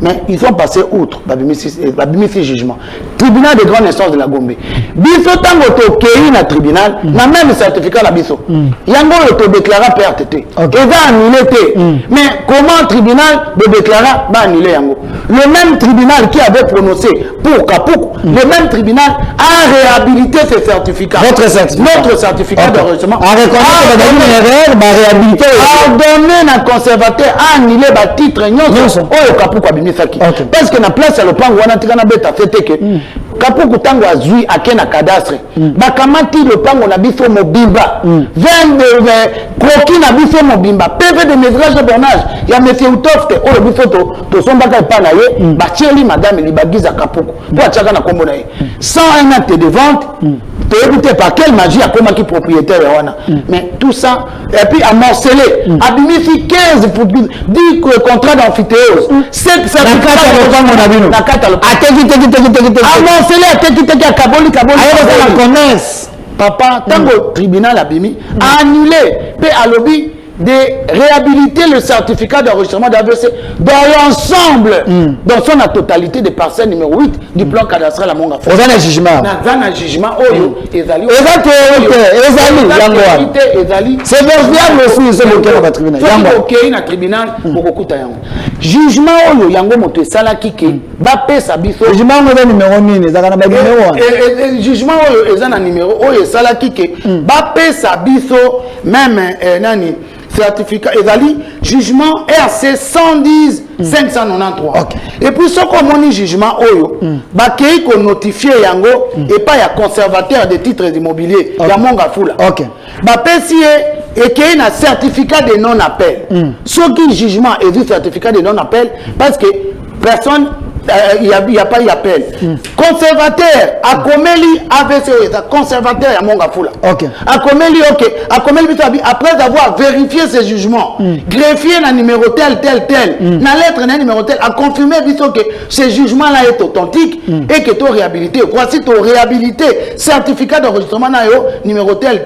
Mais ils sont passés outre, babimisi jugement. Tribunal de grande instance de la Gombe. Biso tango to kei na tribunal, na même certificat la biso. Yango to déclara PRTT. Et va annuler té. Mais comment tribunal de déclara va annuler yango? Le même tribunal qui avait prononcé pour Kapoukou, le même tribunal a réhabilité ces certificats. Notre certificat d'enregistrement. A réhabilité. A donné un conservateur a annulé le titre au Kapoukou. Parce que na place ya lopango wana tika na beta fete ke Kapuku tango azui akena cadastre bakamati lopango na biso mobimba 22 kroki na biso mobimba PV de mesurage de bornage ya monsieur Utofte o biso to sombaka pa na ye batieli madame libagiza Kapuku po achaka na kombo na ye sans un acte de vente te par quelle magie a comment qui propriétaire wana mais tout ça et puis à morceler abimisi 15 pour 10 contrats d'amphithéose 7 na kata lopango amoncelé à kaboli la connaisse papa tango tribunal abimi a annulé pe alobi de réhabiliter le certificat d'enregistrement d'AVC dans l'ensemble, dans son totalité des parcelles numéro 8 du plan cadastral à Monga. Vous avez un jugement. Un jugement, Ezali. C'est verifiable aussi, c'est le cas de tribunal. Il tribunal, jugement, Yango Moto Sala Kike, Bapé Sabiso. Jugement, numéro 1. Jugement, Ezana numéro 1, Sala Kike, Bapé Sabiso, même Nani. Certificat Ezali, jugement RC 110 593. Et puis ce qu'on moni jugement Oyo, bakei ko notifié yango et pas ya conservateur des titres immobiliers ya Monga Fula. Ba pesi et qu'il y a un certificat de non-appel. Ce qui jugement est du certificat de non-appel parce que personne il n'y a pas d'appel. Conservateur, à Komeli AVC, conservateur à Mongafula. À Komeli, après avoir vérifié ces jugements, greffier le numéro tel, la lettre d'un numéro tel, à confirmer que ce jugement-là est authentique et que tu as réhabilité. Voici ton réhabilité, certificat d'enregistrement numéro tel,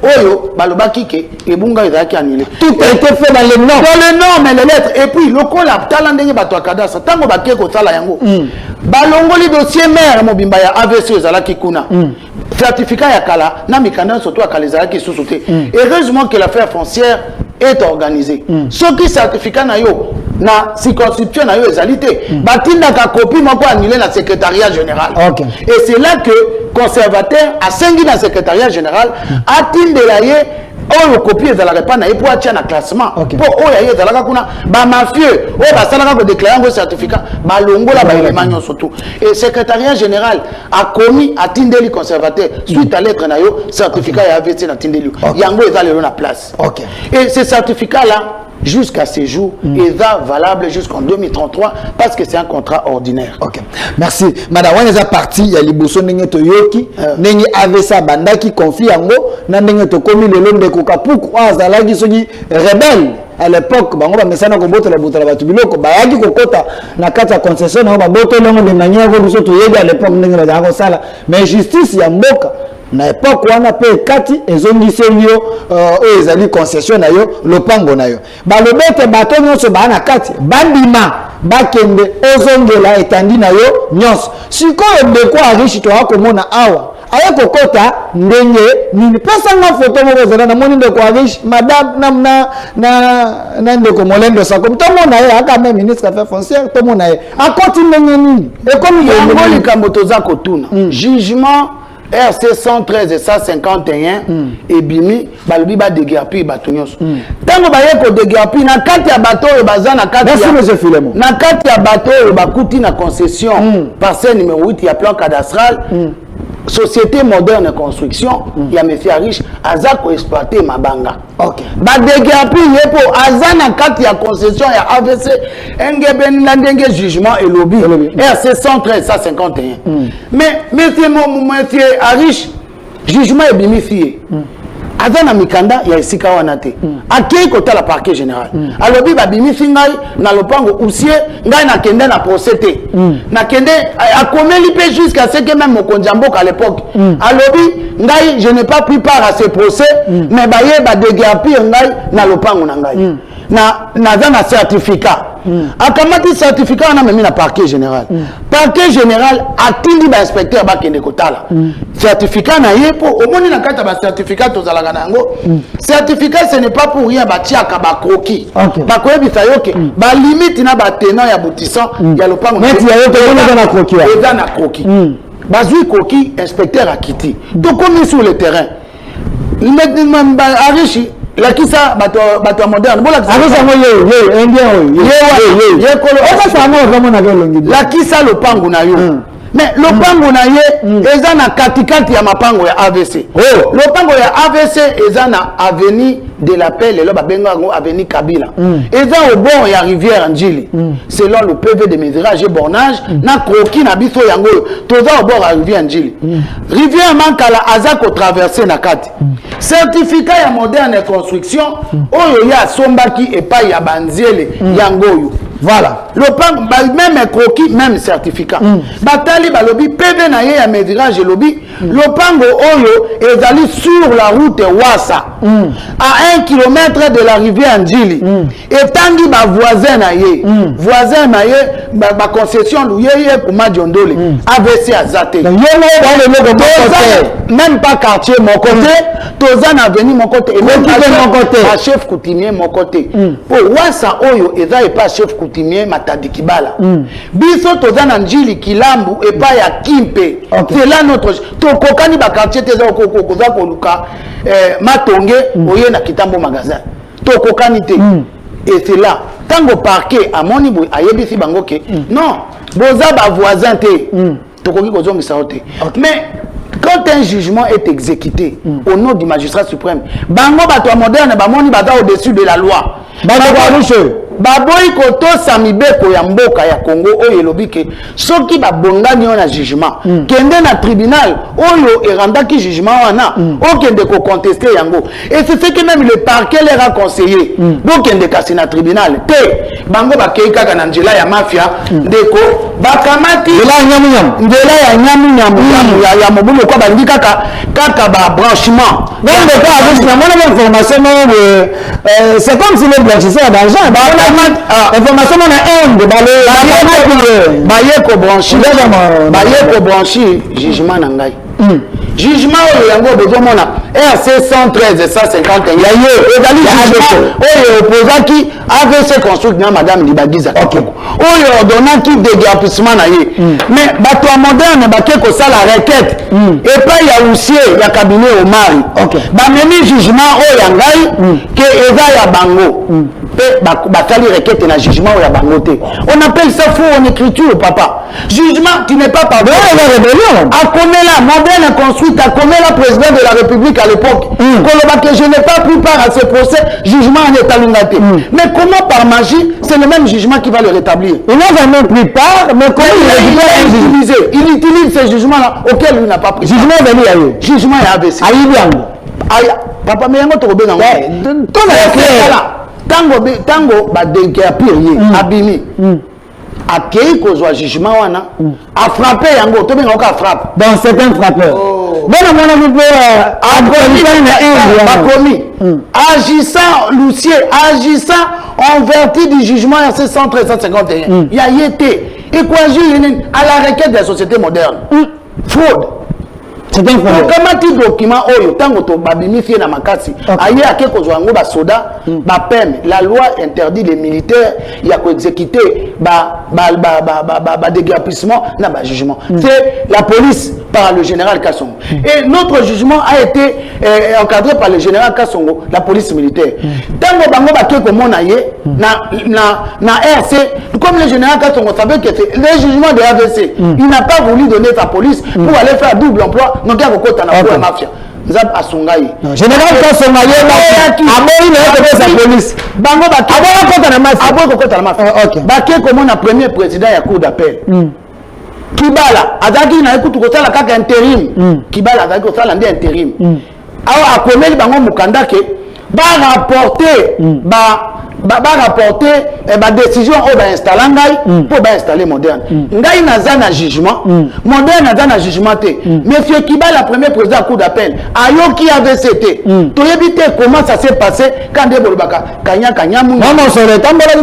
Oyo, Balobaki, et Bunga est annulé. Tout a été fait dans les normes. Dans les normes et les lettres. Et puis, le col a talendé Bato Kadasa, Tango Bakeko Sala. Balongoli dossier maire mobimba ya AVC ezalaki kuna certificat ya kala na mikanda surtout à kalezalaki sous-souté. Heureusement que l'affaire foncière est organisée. Ce qui certificat na yo na circonscription na yo ezalité batinda ka copie moko annulé na secrétariat général. Et c'est là que conservateur a sengi na secrétariat général atindela ye on copie de la réponse et pour attirer un classement pour oya de la kuna ba mafieux o ba sala ko déclarer un certificat ba longo la ba élément surtout et secrétariat général a commis à Tindeli conservateur suite à lettre na yo certificat ya AVC na Tindeli yango est allé la place et ce certificat là jusqu'à ces jours est valable jusqu'en 2033 parce que c'est un contrat ordinaire. Merci. Madame, on est parti. Il y a les boussons n'engé toyoki, n'engé avait ça banda qui confie en gros, n'engé to commis le long de Kokapoukou, azala qui sont rebelle. À l'époque, bango ba mesana ko boto la batubiloko ba yaki ko kota na kata concession na ba boto longo de manière ko biso to yega à l'époque n'engé ba ko sala. Mais justice ya mboka na époque wana pe kati ezongisi yo ezali concession na yo lopango na yo ba lobete bato nyonso ba na kati bandima bakende ozongela etandi na yo nyonso sikoyo ndeko arishi to akomona awa aya kokota ndenge nini pesa nga photo moko zana na moni ndeko arishi madame na ndeko molendo sako mtomona ye aka même ministre affaires foncières tomona ye akoti ndenge nini e comme yango likambo toza kotuna jugement RC 113 et 151 et bimi balobi ba déguerpi bato nyonso tango baye ko déguerpi na kati ya bato oyo baza na kati Merci, monsieur Philemon. na kati ya bato oyo bakuti na concession parcelle numéro 8 ya plan cadastral société moderne construction ya monsieur Arish aza ko exploiter mabanga. OK. Ba déguerpi yepo aza na kati ya concession ya AVC engeben na ndenge jugement et lobby RC 113 151. Mais monsieur Arish jugement est bimifié. Aza na mikanda ya esika wana te. Akei kota la parquet général. Alobi ba bimifi ngai na lopango ousier ngai na kende na procès te. Na kende akomeli pe jusqu'à ce que même mokonzi mboka à l'époque. Alobi ngai je n'ai pas pris part à ce procès mais baye ba déguerpi ngai na lopango na ngai. Na na certificat. Akamati certificat na memi na parquet général. Parquet général atindi ba inspecteur ba kende kotala. Certificat na yepo omoni na kata ba certificat tozalaka nango. Certificat ce n'est pas pour rien ba tiaka ba croquis. Ba koyebisa yoke ba limite na ba tenant ya boutissant ya lopango. Mais tu as yoke na croquis. Eza na croquis. Bazui croquis inspecteur a quitté. Donc on est sur le terrain. Il met Arishi la kisa bato moderne bola Arisa moyo indien la kisa lopango na yo mais lopango na ye eza na katikati ya mapango ya AVC lopango ya AVC eza na avenue de la paix lelo babenga ngo avenue Kabila eza au bord ya rivière Njili selon le PV de mesurage et bornage na croquis na biso yango toza au bord ya rivière Njili rivière Mankala aza ko traverser na kati certificat ya moderne construction oyo ya sombaki epai ya banziele yango yo. Voilà. Lopango même croquis même certificat. Batali balobi PV na ye ya mesurage lobby lopango oyo ezali sur la route Wassa à 1 km de la rivière Njili et tangi ba voisin na ye voisin na ye ba concession louye pour Madiondole AVC azate même pas quartier mon côté tozana avenue mon côté et même pas chef coutumier mon côté pour Wassa oyo eza et pas chef coutumier Matadi Kibala biso tozana Njili Kilambu et pas ya Kimpe c'est là notre tokokani ba quartier teza kokoza koluka matonge oye na kitambo magasin tokokani te et c'est là tango parquet amoni boy ayebisi bango ke non boza ba voisin te tokoki kozongisa te mais quand un jugement est exécuté au nom du magistrat suprême bango bato moderne bamoni baza au-dessus de la loi baboyi kotosa mibeko ya mboka ya Congo oyo elobi ke soki babongani na jugement kende na tribunal oyo erandaki jugement wana okende ko contester yango et c'est ce que même le parquet leur a conseillé bokende kasi na tribunal te bango bakei kaka na nzela ya mafia ndeko bakamati ndela ya nyamu ya mobulu kwa balingi kaka ba branchement donc de cas avec la bonne information c'est comme si les blanchisseurs d'argent information on a un de baye ko branchi jugement na ngai jugement oyo yango bozomona RC 113 et 151 yaye ezali jugement oyo opposaki AVC construct na madame Libagiza oyo ordonnaki déguerpissement na ye mais bato moderne bake ko sala requête et pas ya huissier ya cabinet Omari bamemi jugement oyo ya ngai ke eza ya bango pe bakali requête na jugement oyo ya bango te on appelle ça faux en écriture papa jugement qui n'est pas pardonné akomela moderne construit akomela président de la République à l'époque koloba que je n'ai pas pris part à ce procès jugement en état lingate mais comment par magie c'est le même jugement qui va le rétablir il n'a jamais pris part mais comment il utilise ce jugement là auquel il n'a pas pris jugement jugement ya AVC papa mais yango tokobenga tango ba déguerpir ye abimi akei kozwa jugement wana a frappé yango to benga ka frappe dans certains frappeurs bon mon ami bakomi agissant l'huissier agissant en vertu du jugement RC 113 151 ya yete et quoi à la requête de la société moderne fraude C'est un fondeur. Comment tu document oyo tango to babimifie na makasi aye ake ko zwango ba soda ba pem la loi interdit les militaires il y a ko exécuter ba déguerpissement na ba jugement. C'est la police par le général Kassongo. Et notre jugement a été encadré par le général Kassongo, la police militaire. Tango bango ba ke ko mona ye na RC comme le général Kassongo savait que c'est le jugement de AVC. Il n'a pas voulu donner sa police pour aller faire double emploi. Donc, il y a beaucoup de mafia. Zab Asungaï. Général Kassongo, il a sa police. Bango Baki. Abo na mafia. Baki comme on a premier président ya cour d'appel. Kibala, Azaki na écoute ko sala kaka intérim. Kibala Azaki ko sala ndi intérim. Awa akomeli bango mukanda ke ba rapporter rapporter ba décision au ba installer ngai pour ba installer moderne ngai naza na jugement moderne naza na jugement te monsieur Kibala premier président cour d'appel ayoki AVCT to yebite comment ça s'est passé quand de bolobaka kanya mu non sore tambola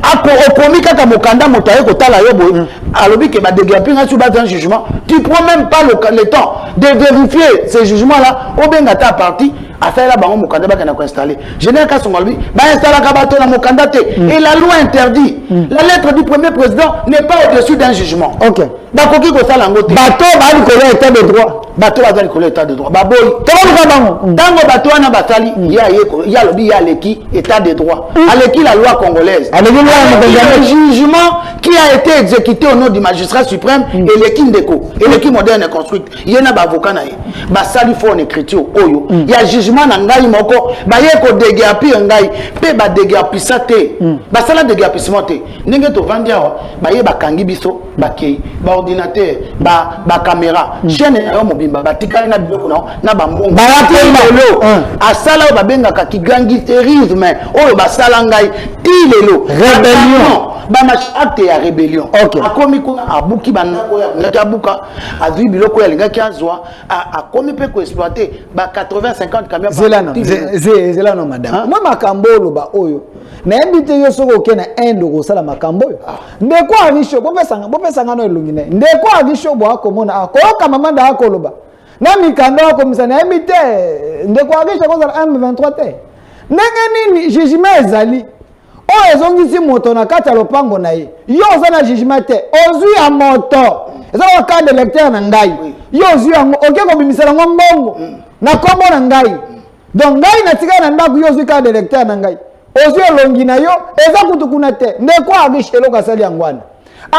ako okomi kaka mokanda moto aye kotala yo boy alobi ke ba déguerpir nga sur ba un jugement tu prends même pas le temps de vérifier ces jugements là au benga ta partie affaire là bango mokanda ba kana ko installer général Kassongo lui ba installer ka bato na mokanda te et la loi interdit la lettre du premier président n'est pas au-dessus d'un jugement. OK. Bakoki ko sala ngote bato ba likolo état de droit bato ba likolo état de droit ba boy tango bato na batali ya lobi ya leki état de droit aleki la loi congolaise le jugement qui a été exécuté au nom du magistrat suprême et leki ndeko et leki moderne construite yena ba avocat na ye ba sali fo en écriture oyo ya jugement na ngai moko ba ye ko déguerpir ngai pe ba déguerpisa te ba sala déguerpissement te ndenge to vandia ba ye ba kangi biso ba kei ba ordinateur ba caméra chaîne ya mobimba ba tikali na biloko na ba mbongo ba lelo asala ba benga ka gangsterisme oyo ba sala ngai ti lelo rébellion ba match acte ya rébellion akomi ko abuki banako ya ngabuka azwi biloko ya lingaki azwa akomi pe ko exploiter ba 80-50 camions zelano madame moi makambolo ba oyo na mbite yo soko ke na endo ko sala makambo yo ndeko avisho bopesanga no elungine ndeko avisho bo akomona akoka mamanda akoloba na mikando akomisa na mbite ndeko avisho ko sala M23 te ndenge nini jugement ezali o ezongisi moto na kati ya lopango na ye yo oza na jugement te ozwi ya moto ezala ka de lecteur na ngai yo ozwi yango oke kobimisela ngo mbongo na kombo na ngai donc ngai na tika na ndako yo ozwi ka de lecteur na ngai ozwi elongi na yo eza kutu kuna te ndeko abishi eloko asali yango wana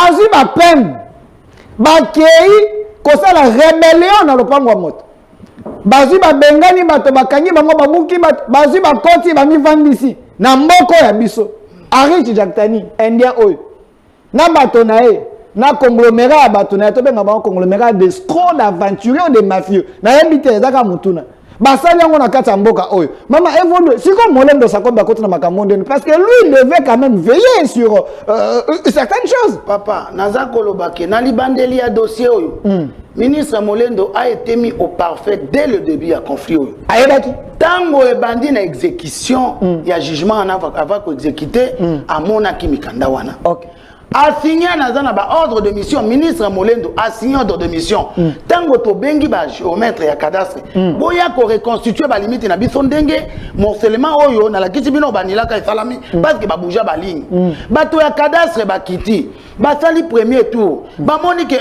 azwi bapene bakei kosala rebellion na lopango ya moto bazwi babengani bato bakangi bango babuki bato bazwi bakoti bamivandisi na mboko ya biso Arichi Jaktani indien oyo na bato na ye na conglomérat ya bato na ye tobenga bango conglomérat de escrocs d'aventuriers ou de mafieux na yebi te ezaka mutuna basali yango na kati ya mboka oyo mama évolue siko molendo sakomba koti na makambo ndeni parce que lui il devait quand même veiller sur certaines choses papa naza kolobake na libandeli ya dossier oyo ministre Molendo a été mis au parfait dès le début ya conflit oyo ayebaki tango ebandi na exécution ya jugement avant ko exécuter amonaki mikanda wana OK a signé na ba ordre de mission ministre Molendo a signé ordre de mission tango to bengi ba géomètre ya cadastre boya ko reconstituer ba limite na biso ndenge morcellement oyo na la kiti bino banilaka esalami parce que ba bouger ba ligne bato ya cadastre ba kiti ba sali premier tour ba monike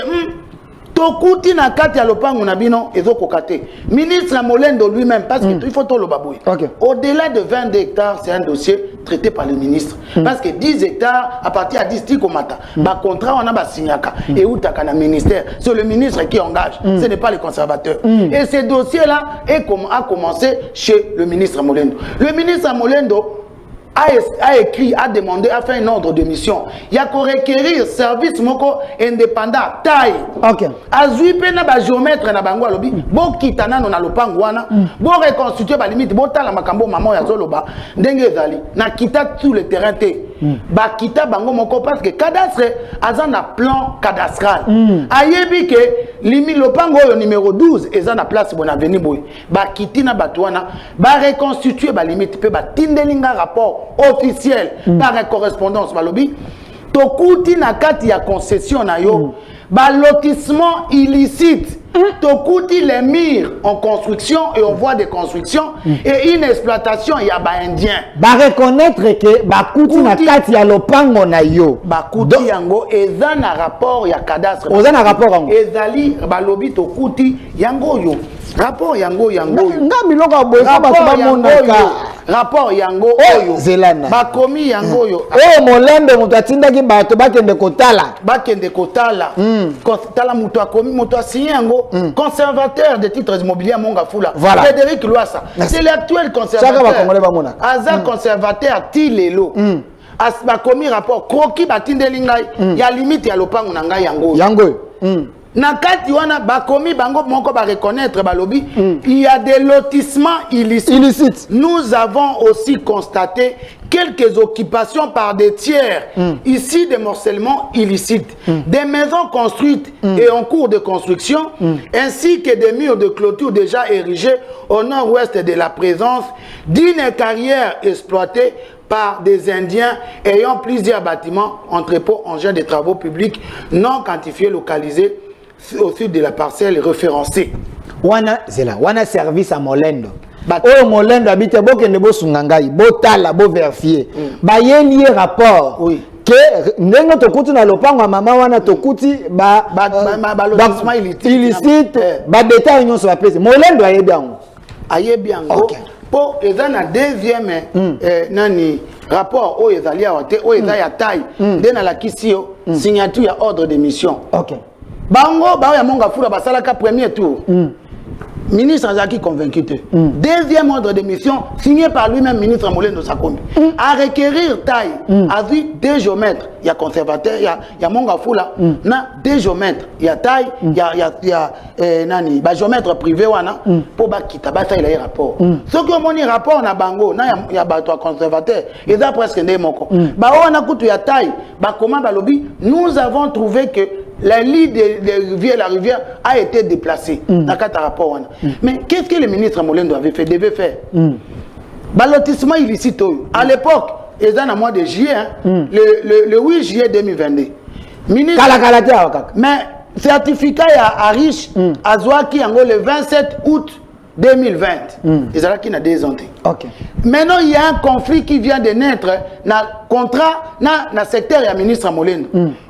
tokuti na kati ya lopango na bino ezokokate ministre Molendo lui-même parce que il faut to lo baboy au-delà de 20 hectares c'est un dossier traité par le ministre parce que 10 hectares à partir à 10 tikomata ba contrat on a ba signaka et utaka na ministère c'est le ministre qui engage ce n'est pas les conservateurs et ce dossier là a commencé chez le ministre Molendo. Le ministre Molendo a écrit, a demandé, a fait un ordre de mission. Il y a qu'à requérir service moko indépendant, taille. OK. Azui pena ba géomètre na bango alobi, bo kitana no na lopango wana, bo reconstituer ba limite, bo tala makambo maman ya zoloba, ndenge ezali. Na kita tout le terrain te. Ba kita bango moko parce que cadastre azana plan cadastral. Ayebi ke limi lopango yo numéro 12 ezana place bon avenue boy. Ba kitina batwana, ba reconstituer ba limite pe ba tindelinga rapport officiel par correspondance balobi tokuti na kati ya concession na yo ba lotissement illicite Tokouti les murs en construction et on voit des constructions et une exploitation il y a ba indien. Ba reconnaître que ba kuti na kati ya lopango na yo. Ba kuti yango eza na rapport ya cadastre. Oza na rapport yango. Ezali balobi tokouti yango yo. Rapport yango yo. Nga miloko aboye ba ba monaka. Rapport yango oyo. Zelana. Ba komi yango yo. Molembe mutu atindaki bato bakende kotala. Bakende kotala. Kotala mutu akomi mutu asigné yango. Conservateur des titres immobiliers à Mongafula. Voilà. Frédéric Loassa. C'est l'actuel conservateur. Aza conservateur Tilelo. Asba komi rapport kroki batindeli ngai ya limite ya lopango na ngai yango. Na kati wana bakomi bango moko ba reconnaître balobi il y a des lotissements illicites. Nous avons aussi constaté quelques occupations par des tiers ici des morcellements illicites, des maisons construites et en cours de construction ainsi que des murs de clôture déjà érigés au nord-ouest de la présence d'une carrière exploitée par des Indiens ayant plusieurs bâtiments, entrepôts, engins de travaux publics non quantifiés localisés au sud de la parcelle référencée. Wana zela, wana service à Molendo. Oyo Molendo habite bokende bo sungangai, bo tala, bo vérifier. Ba yeli rapport. Oui. Que ndenge tokuti na lopango mama wana tokuti ba lotissement illicite, ba détail nyonso ba pese. Molendo ayebi yango. Ayebi yango. Po eza na deuxième nani rapport o ezali awate o eza ya taille de na la kisio signature ya ordre de mission. OK. Bango ba ya Mongafula basalaka premier tour. Ministre Azaki convaincu. Deuxième ordre de mission signé par lui-même ministre Molendo Sakombi. À requérir taille a vu deux géomètres, il y a conservateur, il y a Mongafula, na deux géomètres, il y a taille, il y a nani, ba géomètre privé wana pour ba kita ba taille le rapport. Ce que moni rapport na bango, na il y a ba toi conservateur, et ça presque ndé moko. Ba wana kutu ya taille, ba comment ba lobby, nous avons trouvé que la ligne la rivière a été déplacée dans le rapport. Mais qu'est-ce que le ministre Molendo devait faire? Lotissement illicite. À l'époque, ils ont un mois de juillet, le 8 juillet 2022. Ministre, mais certificat à riche, à Zouaki, le 27 août 2020. Ils ont qui 2 ans. Maintenant, il y a un conflit qui vient de naître dans le contrat, dans le secteur du ministre Molendo.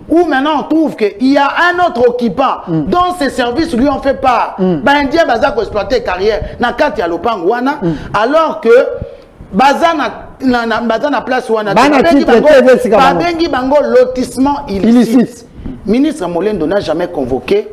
Où maintenant on trouve qu'il y a un autre occupant dont ces services lui ont fait part. Indien Baza ko exploiter carrière na kati ya lopango wana alors que Baza na place wana babengi bango lotissement illicite. Ministre Molendo n'a jamais convoqué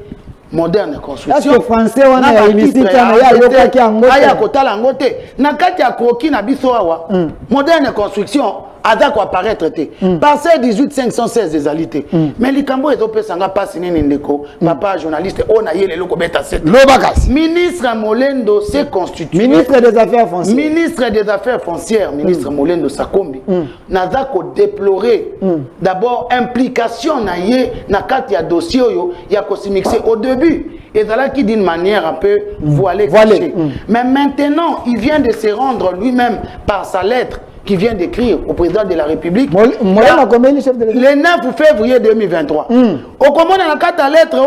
Moderne Construction. Est-ce que français wana ya illicite ya yokaki yango aya kotala ngote na kati ya kroki na biso awa Moderne Construction ada ko apparaître te parcelle 18516 des alités mais likambo ezopesanga passe nini ndeko papa journaliste ona yele loko beta 7 lobakas ministre Molendo s'est constitué ministre des affaires foncières ministre Molendo Sakombi naza ko déplorer d'abord implication na ye na kati ya dossier oyo ya ko simixer au début et là qui d'une manière un peu voilée. Mais maintenant il vient de se rendre lui-même par sa lettre qui vient d'écrire au président de la République le 9 février 2023. Au comment on a quatre lettres,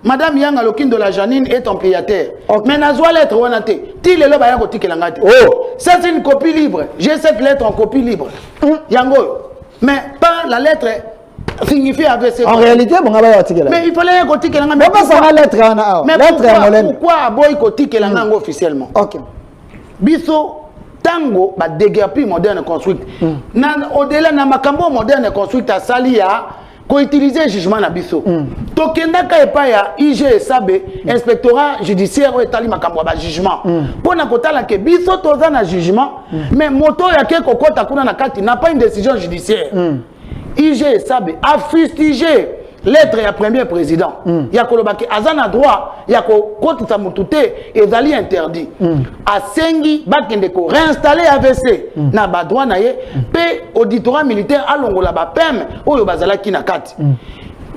Madame Yanga Lokin de la Janine est employataire. Mais Nazwa lettre wana te. Ti le loba yango tike langati. Ça c'est une copie libre. J'ai cette lettre en copie libre. Yango. Mais pas la lettre signifie AVC. En réalité, bon ngaba tike la. Mais il fallait yango tike langa. Mais pas ça lettre wana. Mais pourquoi boy ko tike langa officiellement? OK. Biso tango ba déguerpi Moderne Construite au-delà na makambo Moderne Construite a sali ya ko utiliser jugement na biso tokenda ka epa ya IG Sabe inspectorat judiciaire o etali makambo ba jugement pona kotala ke biso toza na jugement mais moto ya ke kokota kuna na kati n'a pas une décision judiciaire IG Sabe a fustigé lettre ya premier président ya kolobaki azana droit ya ko kotisa mutute ezali interdit asengi bakende ko réinstaller AVC na ba droit na ye pe auditorat militaire alongola ba PEM oyo bazalaki na kati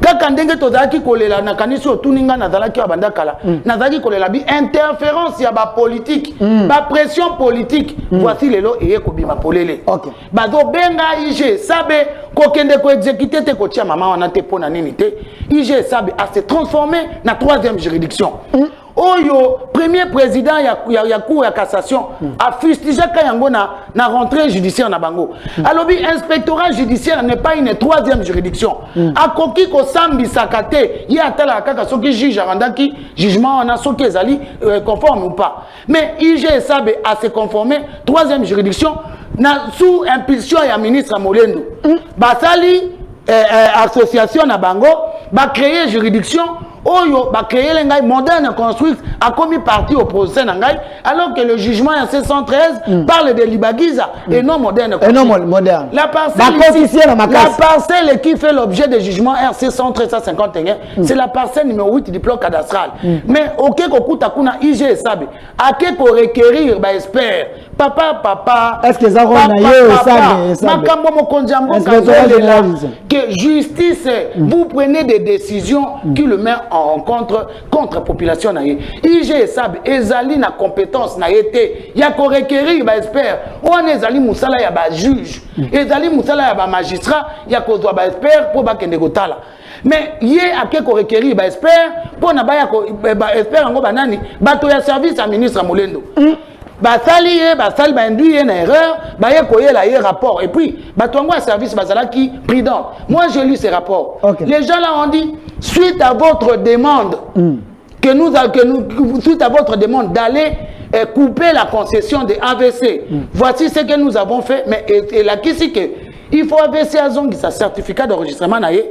kaka ndenge tozalaki kolela na kanisi otuninga nazalaki abanda kala nazalaki kolela bi interférence ya ba politique ba pression politique voici lelo eye kobima polele bazo benga IG sabe kokende ko exécuter te ko tia mama wana te pona nini te IG sabe a se transformer na troisième juridiction Oyo, premier président ya cour ya cassation a fustigé yango na rentrée judiciaire na bango. Alors inspectorat judiciaire n'est pas une troisième juridiction. A koki ko sambi sakate, y a tala kaka soki juge randaki jugement on a soki ezali conforme ou pas. Mais IG sabe à se conformer troisième juridiction na sous impulsion ya ministre Molendo. Basali association na bango ba créer juridiction Oyo ba créer l'engai moderne construit a commis partie au procès n'engai alors que le jugement en 1613 parle de Libagiza et non moderne. Et non moderne. La parcelle qui fait l'objet de jugement RC 11351 c'est la parcelle numéro 8 du plan cadastral. Mais OK kokuta kuna IG sabe a que requérir ba expert papa est-ce que ça makambo mokonjambo que justice vous prenez des décisions qui le met en rencontre contre population na ye IG sab ezali na compétence na été ya ko requérir ba expert on ezali musala ya ba juge ezali musala ya ba magistrat ya ko ba expert pour ba kende kotala mais yé a ko requérir ba expert pour na ba ya ko ba expert ngo banani bato ya service à ministre Molendo basali induit une erreur baye koyela ye rapport et puis batongo à service basala qui prudent. Moi j'ai lu ces rapports. Les gens là ont dit suite à votre demande suite à votre demande d'aller couper la concession de AVC. Voici ce que nous avons fait mais et là qui c'est que il faut AVC à zongi sa certificat d'enregistrement na ye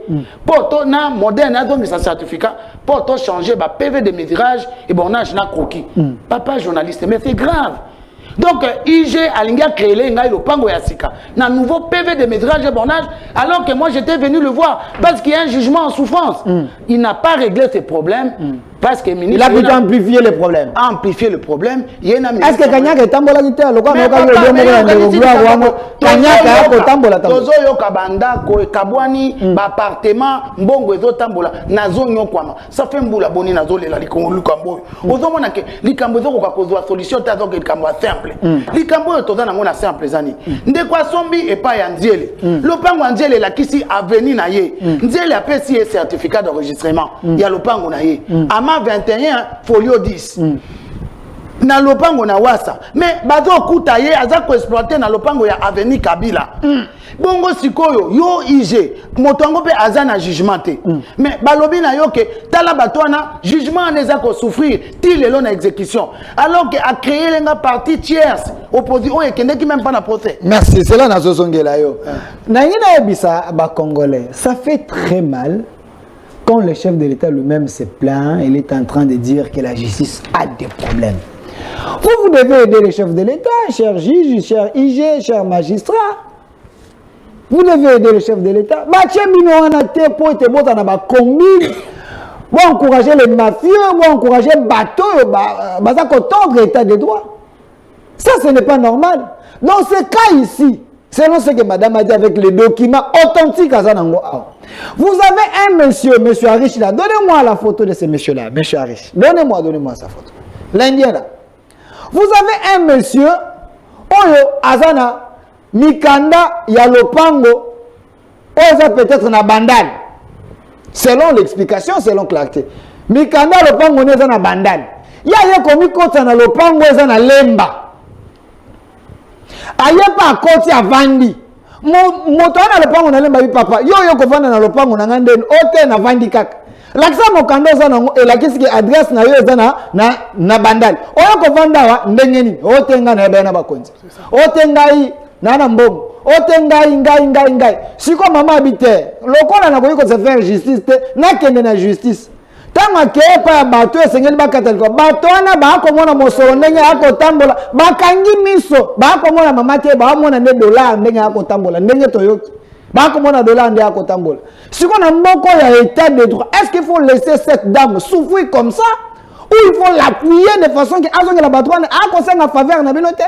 pour to na moderne à zongi sa certificat pour to changer ba PV de mesurage et bornage na croquis. Papa journaliste mais c'est grave. Donc IG alinga créé le pango ya sika na nouveau PV de mesurage et bornage alors que moi j'étais venu le voir parce qu'il y a un jugement en souffrance. Il n'a pas réglé ses problèmes. Parce que il a plutôt amplifié le problème. Amplifié le problème. Est-ce que Kanyaka est tambola ni te aloko na ka yo Kanyaka ko tambola tambola. Tozo yo kabanda ko kabwani ba appartement mbongo ezo tambola nazo nyokwama. Ça fait mbula boni nazo lela likongo lukambo. Ozo mona ke likambo ezo ko kozwa solution ta zo ke likambo simple. Likambo yo toza nango na simple zani. Ndeko asombi epa ya Nziele. Lopango Nziele la kisi avenue na ye. Nziele apesi certificat d'enregistrement. Ya lopango na ye. 21 folio 10 na lopango na wasa mais bazo kuta ye aza ko exploiter na lopango ya avenue Kabila bongo sikoyo yo IG motongo pe aza na jugement te mais balobi na yo ke tala batwana jugement neza ko souffrir ti lelo na exécution alors que a créé lenga partie tierce opposition et kende ki même pas na procès. Merci, c'est là na zozongela yo na ngina ebisa ba congolais ça fait très mal. Quand le chef de l'État lui-même se plaint, il est en train de dire que la justice a des problèmes. Vous devez aider le chef de l'État, cher juge, cher IG, cher magistrat. Vous devez aider le chef de l'État. Vous encourager les mafieux, vous encourager les bateaux, vous tendre l'état de droit. Ça, ce n'est pas normal. Dans ce cas ici, selon ce que madame a dit avec les documents authentiques à Zanango, vous avez un monsieur Arish là. Donnez-moi la photo de ce monsieur-là, monsieur Arish. Donnez-moi sa photo. L'Indien là. Vous avez un monsieur, Oyo Azana, Mikanda, Yalopango, Oza peut-être na bandane. Selon l'explication, selon clarté. Mikanda, Lopango, n'est na bandane. Ya komi kota na Lopango, na lemba. Ayepa akoti avandi moto na lopango na lemba bi papa yo kovanda na lopango na ngandeni ote na vandi kaka lakisa mokando za nango elakisi ke adresse na yo eza na bandali oyo kovanda wa ndenge nini ote nga na bana bakonzi ote ngai na mbongo ote ngai siko mama habite lokola na koyiko se faire justice te na kende na justice tanga kepa ya bato esengeli bakataliko bato wana bakomona mosolo ndenge akotambola bakangi miso bakomona mama te baomona nde dollar ndenge akotambola ndenge toyoki bakomona dollar ndenge akotambola siko na mboko ya état de droit est-ce qu'il faut laisser cette dame souffrir comme ça ou il faut l'appuyer de façon que azongela bato wana akosenga faveur na bino te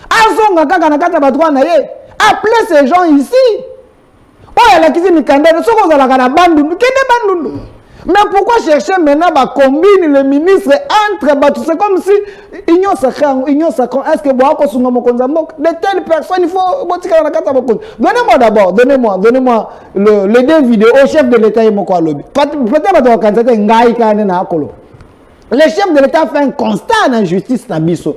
azonga kaka na kata bato wana ye appelez ces gens ici Oh, la cuisine Mikanda, ce qu'on a la bandundu, quel est bandundu? Mais pourquoi chercher maintenant à combiner le ministre entre Batou? C'est comme si union sacrée, est-ce que Boako Sunga Mokonzambok, de telles personnes, il faut Botika la Kata Mokon. Donnez-moi d'abord, donnez-moi les deux vidéos au chef de l'État et Moko Alobi. Peut-être que quand c'était Ngaï Kanena Akolo. Le chef de l'État fait un constat dans la justice Nabiso.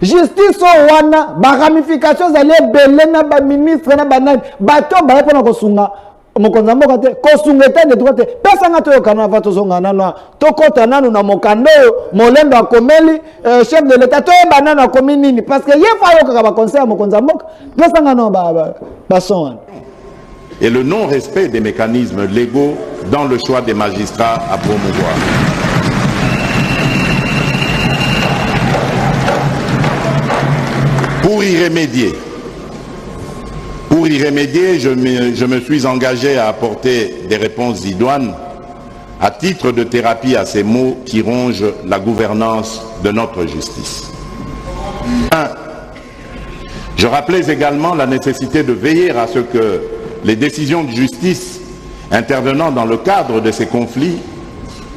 Justice au Wana, ba ramifications allaient belena ba ministre na banane, bato ba répondre ko sunga. Mokonzambo kate kosunga état de droit te pesa ngato yo kana vato zonga nana tokota nanu na mokando molendo akomeli chef de l'état to banana akomi nini parce que yefa yo kaka ba conseil mokonzambo pesa ngano ba son. Et le non-respect des mécanismes légaux dans le choix des magistrats à promouvoir. Pour y remédier, je me suis engagé à apporter des réponses idoines à titre de thérapie à ces maux qui rongent la gouvernance de notre justice. 1. Je rappelais également la nécessité de veiller à ce que les décisions de justice intervenant dans le cadre de ces conflits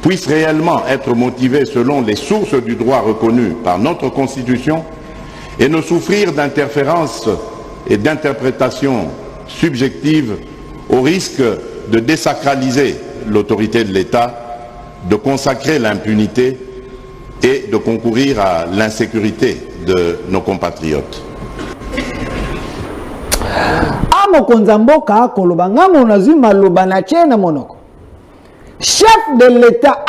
puissent réellement être motivées selon les sources du droit reconnues par notre Constitution et ne souffrir d'interférences et d'interprétations subjectives au risque de désacraliser l'autorité de l'État, de consacrer l'impunité et de concourir à l'insécurité de nos compatriotes. Chef de l'État,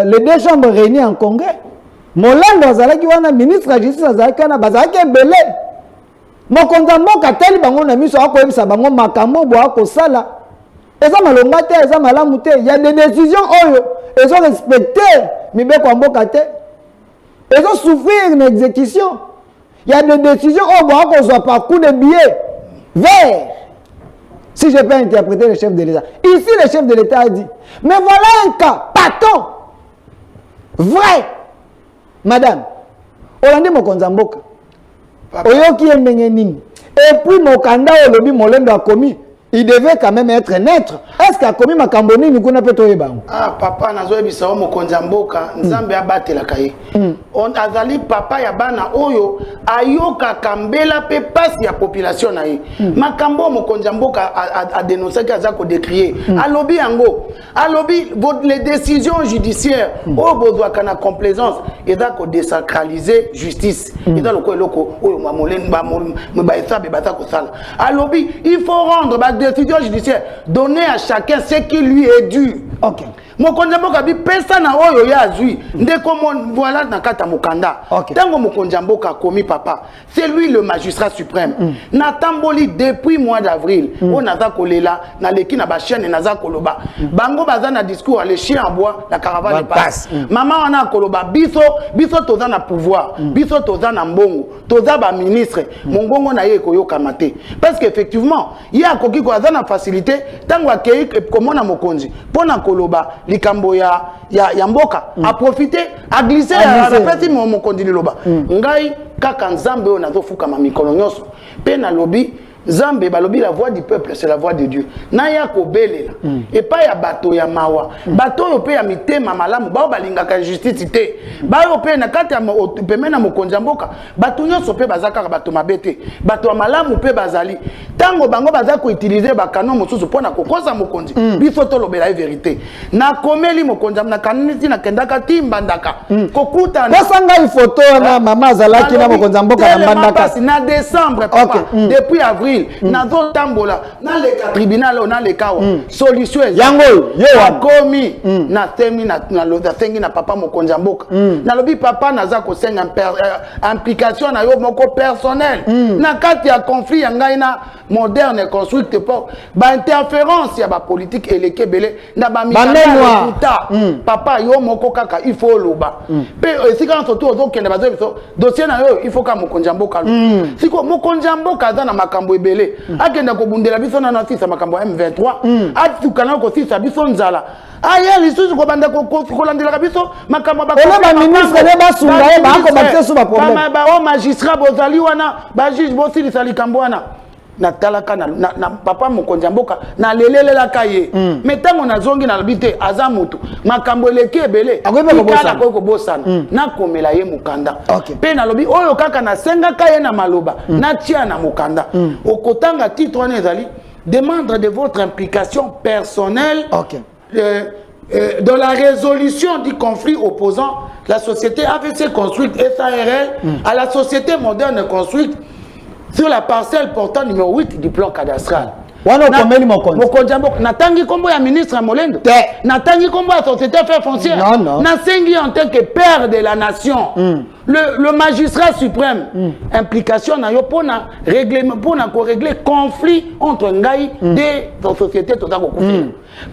les deux chambres réunies en congrès, Molando azalaki wana ministre de la justice azalaki wana bazalaki ebele. Mokonzamboka teli bango na miso akoyebisa bango makambo bo akosala. Eza malonga te, eza malamu te. Il y a des décisions oyo ezo respecter mibeko mboka te. Ezo souffrir une exécution. Il y a des décisions oyo bo akozwa par coup de billet vert. Si je peux interpréter le chef de l'État. Ici le chef de l'État a dit mais voilà un cas patent. Vrai. Madame, Olande Mokonzamboka, Oyoki Mbengenini, et puis Mokanda Olobi Molendo a commis, il devait quand même être neutre. Est-ce qu'il a commis Makamboni nous connaît pas bango? Ah papa nazoe bisao Mokonzamboka, Nzambe abate la kaye. On azali papa ya bana oyo ayoka kambela pe passe ya population na ye. Makambo Mokonzamboka a dénoncé que azako décrier. Alobi yango, alobi les décisions judiciaires au besoin kana complaisance et d'ako désacraliser justice. Et dans le ko loko oyo mamolen ba mbaisa be batako sala. Alobi il faut rendre décision judiciaire, donner à chacun ce qui lui est dû. Ok. Mokonzamboka bi pesa na oyo ya zui ndeko voilà na kata mokanda. Tango Mokonzamboka komi papa, c'est lui le magistrat suprême. Na tamboli depuis mois d'avril, on naza kolela na leki na ba chaîne naza koloba. Bango baza na discours les chiens en bois, la caravane passe. Maman wana koloba biso toza na pouvoir, biso toza na mbongo, toza ba ministre, mongongo na ye koyoka mate. Parce qu'effectivement, il y a koki ko aza na facilité tango akei komona mokonzi pona koloba likambo ya mboka a profiter a glisser à la petit mokonzi liloba ngai kaka nzambe o nazo fuka ma mikolo nyoso pe na lobi Zambe balobi la voix du peuple c'est la voix de Dieu. Na ya ko belela et pas ya bato ya mawa. Bato yo pe ya mitema malamu ba balingaka justice te. Ba yo pe na kati ya pemena Mokonzamboka. Bato nyonso pe bazaka bato mabete. Bato ya malamu pe bazali. Tango bango bazako utiliser ba canon mosusu pona kokosa mokonzi. Biso to lobela vérité. Na komeli Mokonzam na kanisi na kendaka timbandaka. Kokuta na sanga photo na mama zalaki na Mokonzamboka na mbandaka. Na décembre papa depuis avril nazo tambola na le tribunal na le kawa solution yango yo komi na temi na loza tengi na papa Mokonzamboka na lobi papa naza ko senga implication na yo moko personnel na kati ya conflit ya ngai na moderne construite pour ba interférence ya ba politique eleke belé na ba mikata papa yo moko kaka il faut loba pe sika surtout ozokenda bazo biso dossier na yo il faut ka Mokonzamboka siko Mokonzamboka za na makambo ebele akenda ko bundela biso na sisa makambo M23 atukana ko sisa biso nzala aya lisusu ko banda ko landela biso makambo ba ministre ne ba sunga ba ko batse su ba problème ba o magistrat bozali wana ba juge bosili sali kambo wana na talaka na papa mokonjamboka na lelelelaka ye mais tango na zongi na lobite aza mutu makambo eleki ebele ikala ko bosana na komela ye mukanda pe na lobi oyo kaka na sengaka ye na maloba na tia na mukanda okotanga titre wana ezali demande de votre implication personnelle dans la résolution du conflit opposant la société AVC construite SARL à la société moderne construite sur la parcelle portant numéro 8 du plan cadastral. Natangi kombo ya ministre Molendo. Natangi kombo ya société affaires foncières. Nasengi en tant que père de la nation. Le magistrat suprême. Implication na yo pona règlement pona ko régler conflit entre ngai des sociétés total ko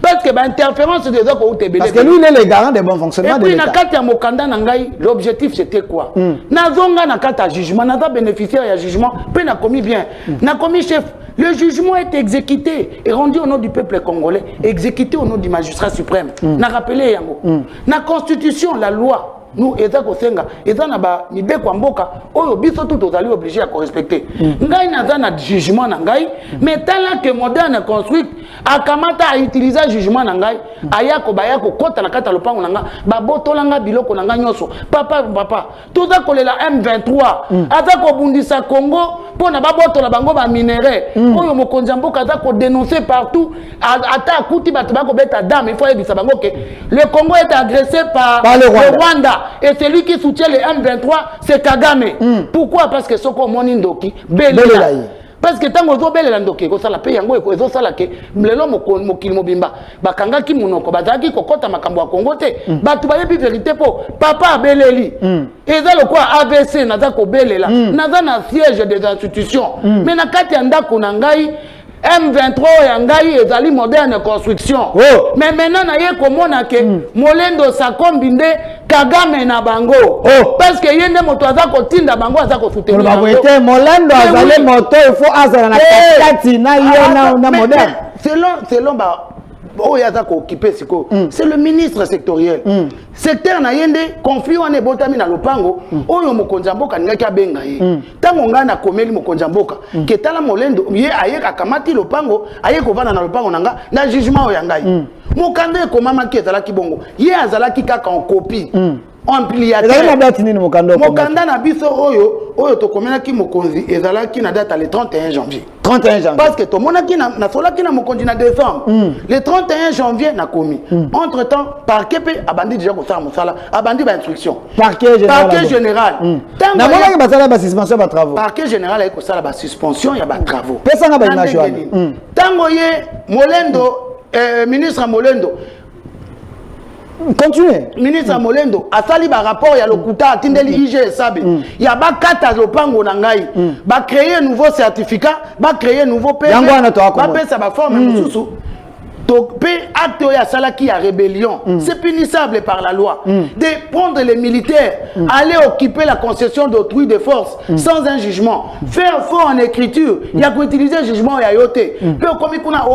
parce que interférence des autres parce que lui il est le garant des bons fonctionnements de l'État. Et puis na kati ya mokanda na ngai l'objectif c'était quoi? Nazonga na kati ya jugement, naza bénéficiaire ya jugement, pe na commis bien. Na commis chef. Le jugement est exécuté et rendu au nom du peuple congolais, exécuté au nom du magistrat suprême. Na rappelé yango. Na constitution, la loi, nous eza kosenga, eza na ba mibeko mboka, oyo biso tout tozali obligé à respecter. Ngai naza na jugement na ngai, mais tant que moderne construite, akamata a utiliser jugement na ngai, ayako bayako kota na kata lopango na nga, ba botolanga biloko na nga nyoso. Papa, toza kolela M23, aza ko bundisa Congo pona ba botola bango ba minéraux. Oyo mokonzi mboka aza ko dénoncer partout, ata akuti bato bako beta dame, il faut ebisa bango que le Congo est agressé par le Rwanda. Et celui qui soutient les M23, c'est Kagame. Pourquoi? Parce que Soko Monindoki, Belela. Parce que tant que vous avez l'andoké, vous savez, yango et vous savez que le l'homme mokil mobimba, bakanga ki munoko, bazaki kokota makambo a Congote, batu baye bi vérité po, papa beleli. Et ça le quoi AVC naza ko belela, naza na siège des institutions. Mais na kati anda konangai M23 yangai ezali moderne construction. Mais maintenant na ye komona ke Molendo Sakombinde Kagame na bango. Parce que yende moto aza ko tinda bango aza ko soutenir. Molendo azali moto il faut azala na kati na ye na moderne. Selon ba c'est le ministre sectoriel. Secteur na yende conflit wane botami na lopango oyo mokonzi mboka ngaki abenga ye. Tango nga na komeli mokonzi mboka ke tala Molendo ye ayeka kamati lopango ayeko vana na lopango nanga na jugement oyo ngai. Mokande ko mama ki ezalaki bongo. Ye azalaki kaka en copie. Mokanda na biso oyo tokomenaki mokonzi ezalaki na date le 31 janvier. 31 janvier. Parce que to monaki na solaki na mokonzi na décembre. Le 31 janvier na komi. Entre temps parquet pe abandi déjà ko sala mosala, abandi ba instruction. Parquet général. Na monaki basala ba suspension ba travaux. Parquet général ay ko sala ba suspension ya ba travaux. Pesa nga ba image wani. Tango ye Molendo ministre Molendo continuez. Ministre Molendo asali ba rapport ya lokuta atindeli IG sabe ya ba kata lopango na ngai ba créer nouveau certificat ba créer nouveau pays ba pesa ba forme mususu donc acte ya salaki ya rébellion c'est punissable par la loi de prendre les militaires aller occuper la concession d'autrui de force sans un jugement faire faux en écriture il y a qu'utiliser jugement ya yoté peu comme kuna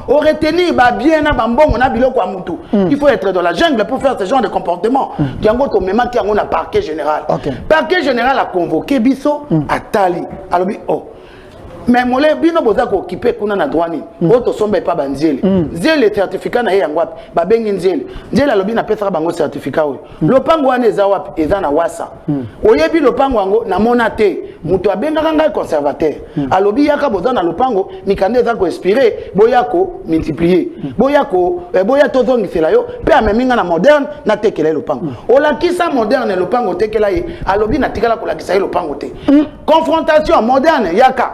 retenir ba bien na bambongo na biloko amutu il faut être dans la jungle pour faire ce genre de comportement yango to mema ki yango na parquet général parquet général a convoqué biso atali alobi mais molé bino boza ko occuper kuna na douane auto sombe pa banziele nziele certificat na ye yango wapi ba bengi nziele alobi na pesa bango certificat oyo lopango wana eza wapi eza na wasa oyebi lopango yango na mona te muto abenga kanga conservateur alobi yaka boza na lopango mikande eza ko expirer boya ko multiplier boya tozongisela yo pe ameminga na moderne na tekela lopango olakisa moderne lopango tekela ye alobi na tikala ko lakisa ye lopango te confrontation moderne yaka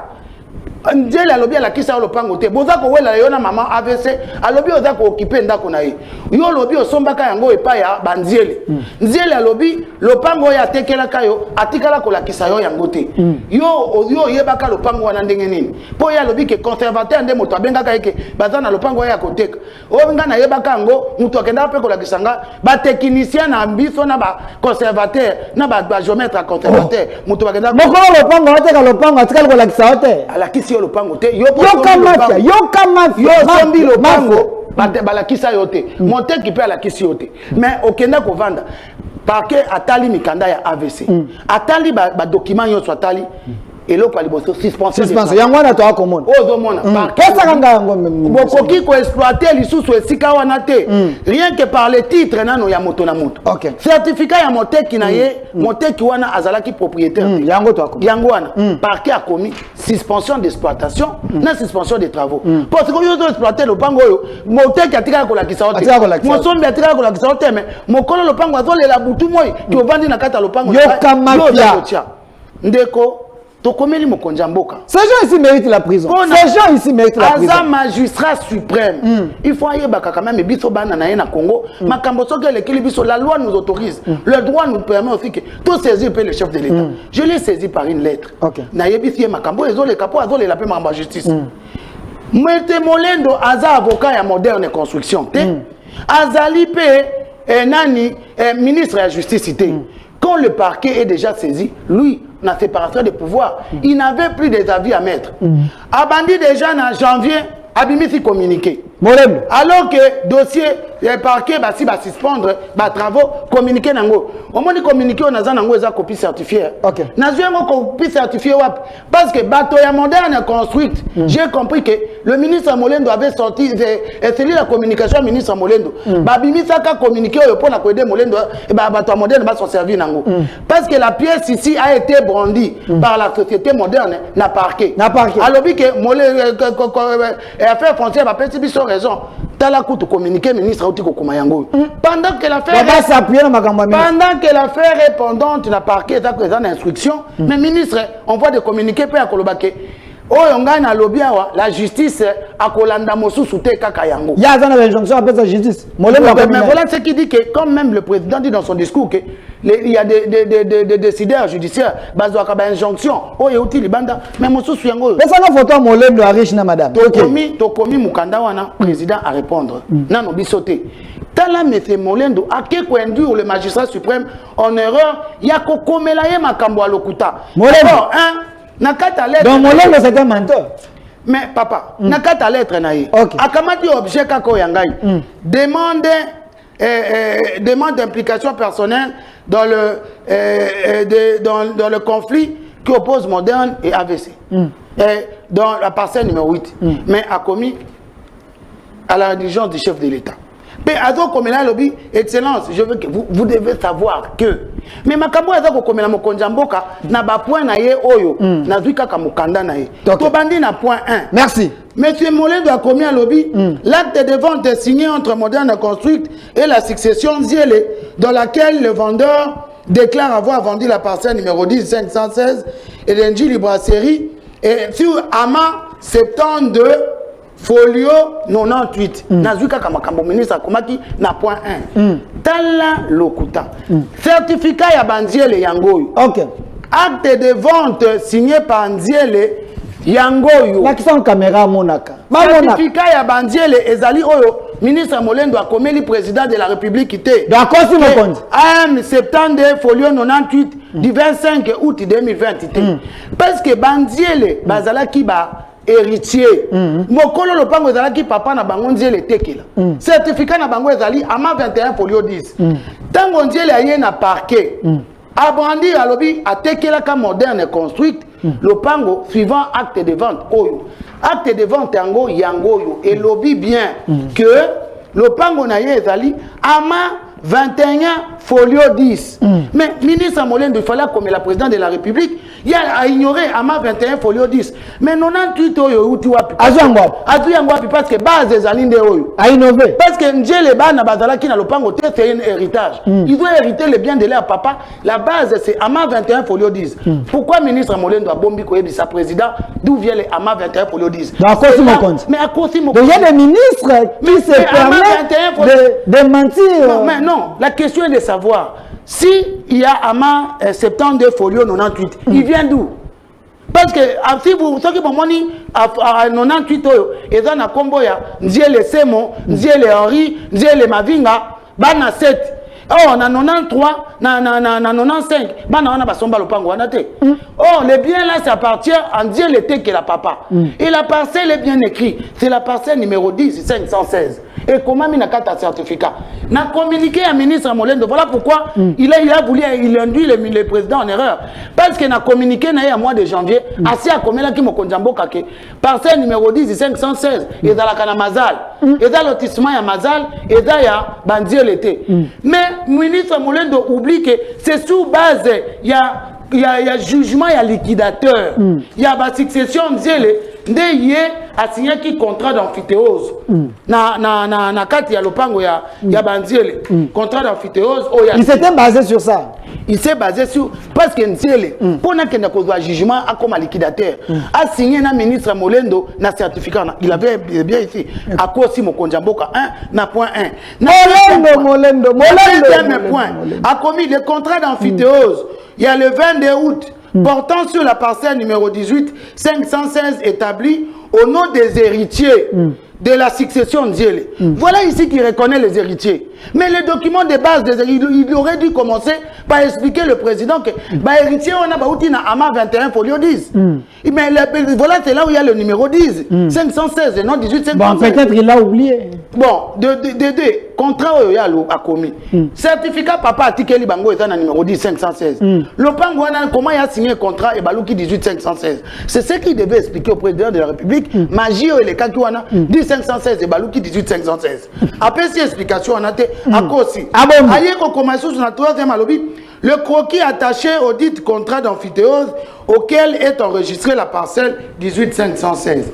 Nzeli alobi ala kisa lopango te boza ko wela yo na mama AVC alobi oza ko occuper ndako na ye yo lobi osombaka yango epa ya banziele nziele alobi lopango ya tekela kayo atikala ko lakisa yo yango te yo yebaka lopango wana ndenge nini po ya lobi ke conservateur nde moto abengaka yeke baza na lopango ya koteka o nga na yebaka yango moto akenda pe ko lakisa nga ba technicien na biso na ba conservateur na ba géomètre conservateur moto bakenda moko lopango ateka lopango atikala ko lakisa yote ala kisi lopango te yo sombi lopango balakisa yo te monte qui peut alakisi yo te mais okenda kovanda parquet atali mikanda ya AVC atali ba document yo atali et l'autre liboso suspension yango na to akomona ozomona pesa kanga yango bokoki ko exploiter lisusu esika wana te rien que par les titres nano ya moto na moto certificat ya moteki na ye moteki wana azalaki propriétaire yango to akomona yango wana parquet a commis suspension d'exploitation na suspension des travaux parce que yo to exploiter le pango yo moteki atika ko la kisao te mosombi atika ko la kisao te mais mokolo le pango azolela butu moi ki ovandi na kata le pango yoka mafia ndeko tokomeli mokonja mboka. Ces gens ici méritent la prison. Ces gens ici méritent la prison. Aza magistrat suprême. Il faut aller quand même biso bana na na Congo. Makambo soke lekili biso la loi nous autorise. Le droit nous permet aussi que tout saisir peut le chef de l'État. Je l'ai saisi par une lettre. Na yebisi makambo ezo le kapo azo le la paix ma justice. Mete Molendo aza avocat ya moderne construction. Azali pe nani ministre de la justice ité. Quand le parquet est déjà saisi, lui, la séparation des pouvoirs, il n'avait plus des avis à mettre. Abandi déjà en janvier, Abimisi communiqué. Alors que dossier, le parquet va suspendre les travaux, communiquer nango. Au moins communiquer on a une copie certifiée. Nazo une copie certifiée parce que bateau ya moderne construite. J'ai compris que le ministre Molendo avait sorti c'est lui la communication ministre Molendo. Babimisa ka communiquer pour la aider Molendo bateau moderne va s'en servir nango. Parce que la pièce ici a été brandie par la société moderne na parquet. Alors que Molendo affaires frontières va petit biso raison. Tala kutu communiquer ministre Otiko Kumayango. Pendant que l'affaire est pendante, na parquet est en instruction, mais ministre envoie des communiqués pour Kolobake. Oh yonga na lobiawa la justice a kolanda mosusu te kaka yango. Il y a une injonction après la justice. Mais voilà ce qui dit que comme même le président dit dans son discours que il y a des décideurs judiciaires bazo akaba injonction oh yeuti libanda mais mosusu yango. Mais ça na photo Molendo riche na madame. Tokomi mukanda wana président à répondre. Nano bisoté. Tala monsieur Molendo a que induire le magistrat suprême en erreur ya ko komela ye makambo a lokuta. Molendo donc Molendo c'est un menteur. Mais papa, nakata lettre na ye. Akamati objet kako yangai. Demande d'implication personnelle dans le conflit qui oppose Moderne et AVC. Dans la parcelle numéro 8. Mais a commis à la diligence du chef de l'État. Mais Azo Komela Lobby, Excellence, je veux que vous devez savoir que. Mais Makambo Azo Komela Mokonjamboka, n'a pas point na ye oyo, n'a vu qu'à Mukanda na ye. Tobandi na point 1. Merci. Monsieur Molendo a commis un lobby. L'acte de vente est signé entre Moderne Construct et la succession Ziele, dans laquelle le vendeur déclare avoir vendu la parcelle numéro 10 516 et l'Enji Librasserie et sur Ama 72 folio 98. Nazuka Kamakambo ministre Komaki na point 1. Tala lokuta. Certificat ya Bandiele Yangoyo. Acte de vente signé par Bandiele Yangoyo. La question caméra monaka. Certificat ya Bandiele ezali oyo ministre Molendo a commis président de la République ité. D'accord si mon compte. AM septembre folio 98 du 25 août 2020 ité. Parce que Bandiele bazala kiba héritier. Mokolo lopango ezalaki papa na bango Nziele tekela. Certificat na bango ezali ama 21 folio 10. Tango Nziele aye na parquet. Abandi alobi a tekela ka Moderne Construct lopango suivant acte de vente oyo. Acte de vente yango yangoyo et lobby bien que lopango na ye ezali ama 21 folio 10. Mais ministre Molendo, il fallait comme la présidente de la République, il a ignoré ama 21 folio 10. Mais 98 oyo uti wapi. Azuyangwapi parce que base des alinde oyo. A innové. Parce que Njele bana bazala ki na lopango te c'est un héritage. Ils doivent hériter le bien de leur papa. La base c'est ama 21 folio 10. Pourquoi ministre Molendo a bombi koyebi sa président d'où vient les ama 21 folio 10? Mais à cause mon compte. Il y a des ministres qui se permettent de mentir. Mais non, la question est de savoir si il y a ama 72 folio 98, il vient d'où? Parce que si vous savez que mon à 98 et dans la combo ya Nziele Semo, Nziele Henri, Nziele Mavinga, bana 7. Oh, na 93, na 95, on a basomba lopango wana te. Oh, le bien là, ça appartient à Dieu l'été que la papa. Et la parcelle est bien écrite. C'est la parcelle numéro 10, 516. Et comment il a un certificat? N'a communiqué à ministre Molendo. Voilà pourquoi il a voulu, il induit le président en erreur. Parce qu'il a communiqué à mois de janvier, assez à combien qui m'a konjambo kake. Parcelle numéro 10, 516. Et dans la Kanamazal. Et dans lotissement à Mazal. Et dans ya Bandier l'été. Mais ministre Molendo oublie que c'est sous base, il y a jugement, il y a liquidateur. Il y a la succession, Ndeye a signé qui contrat d'amphithéose. Na kati ya lopango ya Bandiele. Contrat d'amphithéose. Il s'était basé sur ça. Il s'est basé sur parce que Nziele, pour qu'il ait un jugement comme un liquidateur, a signé un ministre Molendo na certificat. Il avait bien ici. À quoi si mon Konjamboka 1 na point 1. Molendo. A commis le contrat d'amphithéose. Il y a le 22 août. Portant sur la parcelle numéro 18, 516 établie au nom des héritiers de la succession Ndiele. Voilà ici qui reconnaît les héritiers. Mais le document de base des héritiers, il aurait dû commencer par expliquer le président que héritier, on a AMA 21 folio 10. Mais voilà, c'est là où il y a le numéro 10, 516 et non 18, 516. Bon, peut-être il l'a oublié. Bon, contrat a commis. Certificat papa Atikeli Bango est un numéro 10, 516. Le Pango, comment il a signé un contrat et Balouki 18, 516. C'est ce qu'il devait expliquer au président de la République. Magie et les Kakiwana 10, 516 et Balouki 18, 516. Après ces explications, on a été à Kossi. Aïe, qu'on commence sur la troisième à lobby. Le croquis attaché au dit contrat d'amphithéose auquel est enregistrée la parcelle 18 516.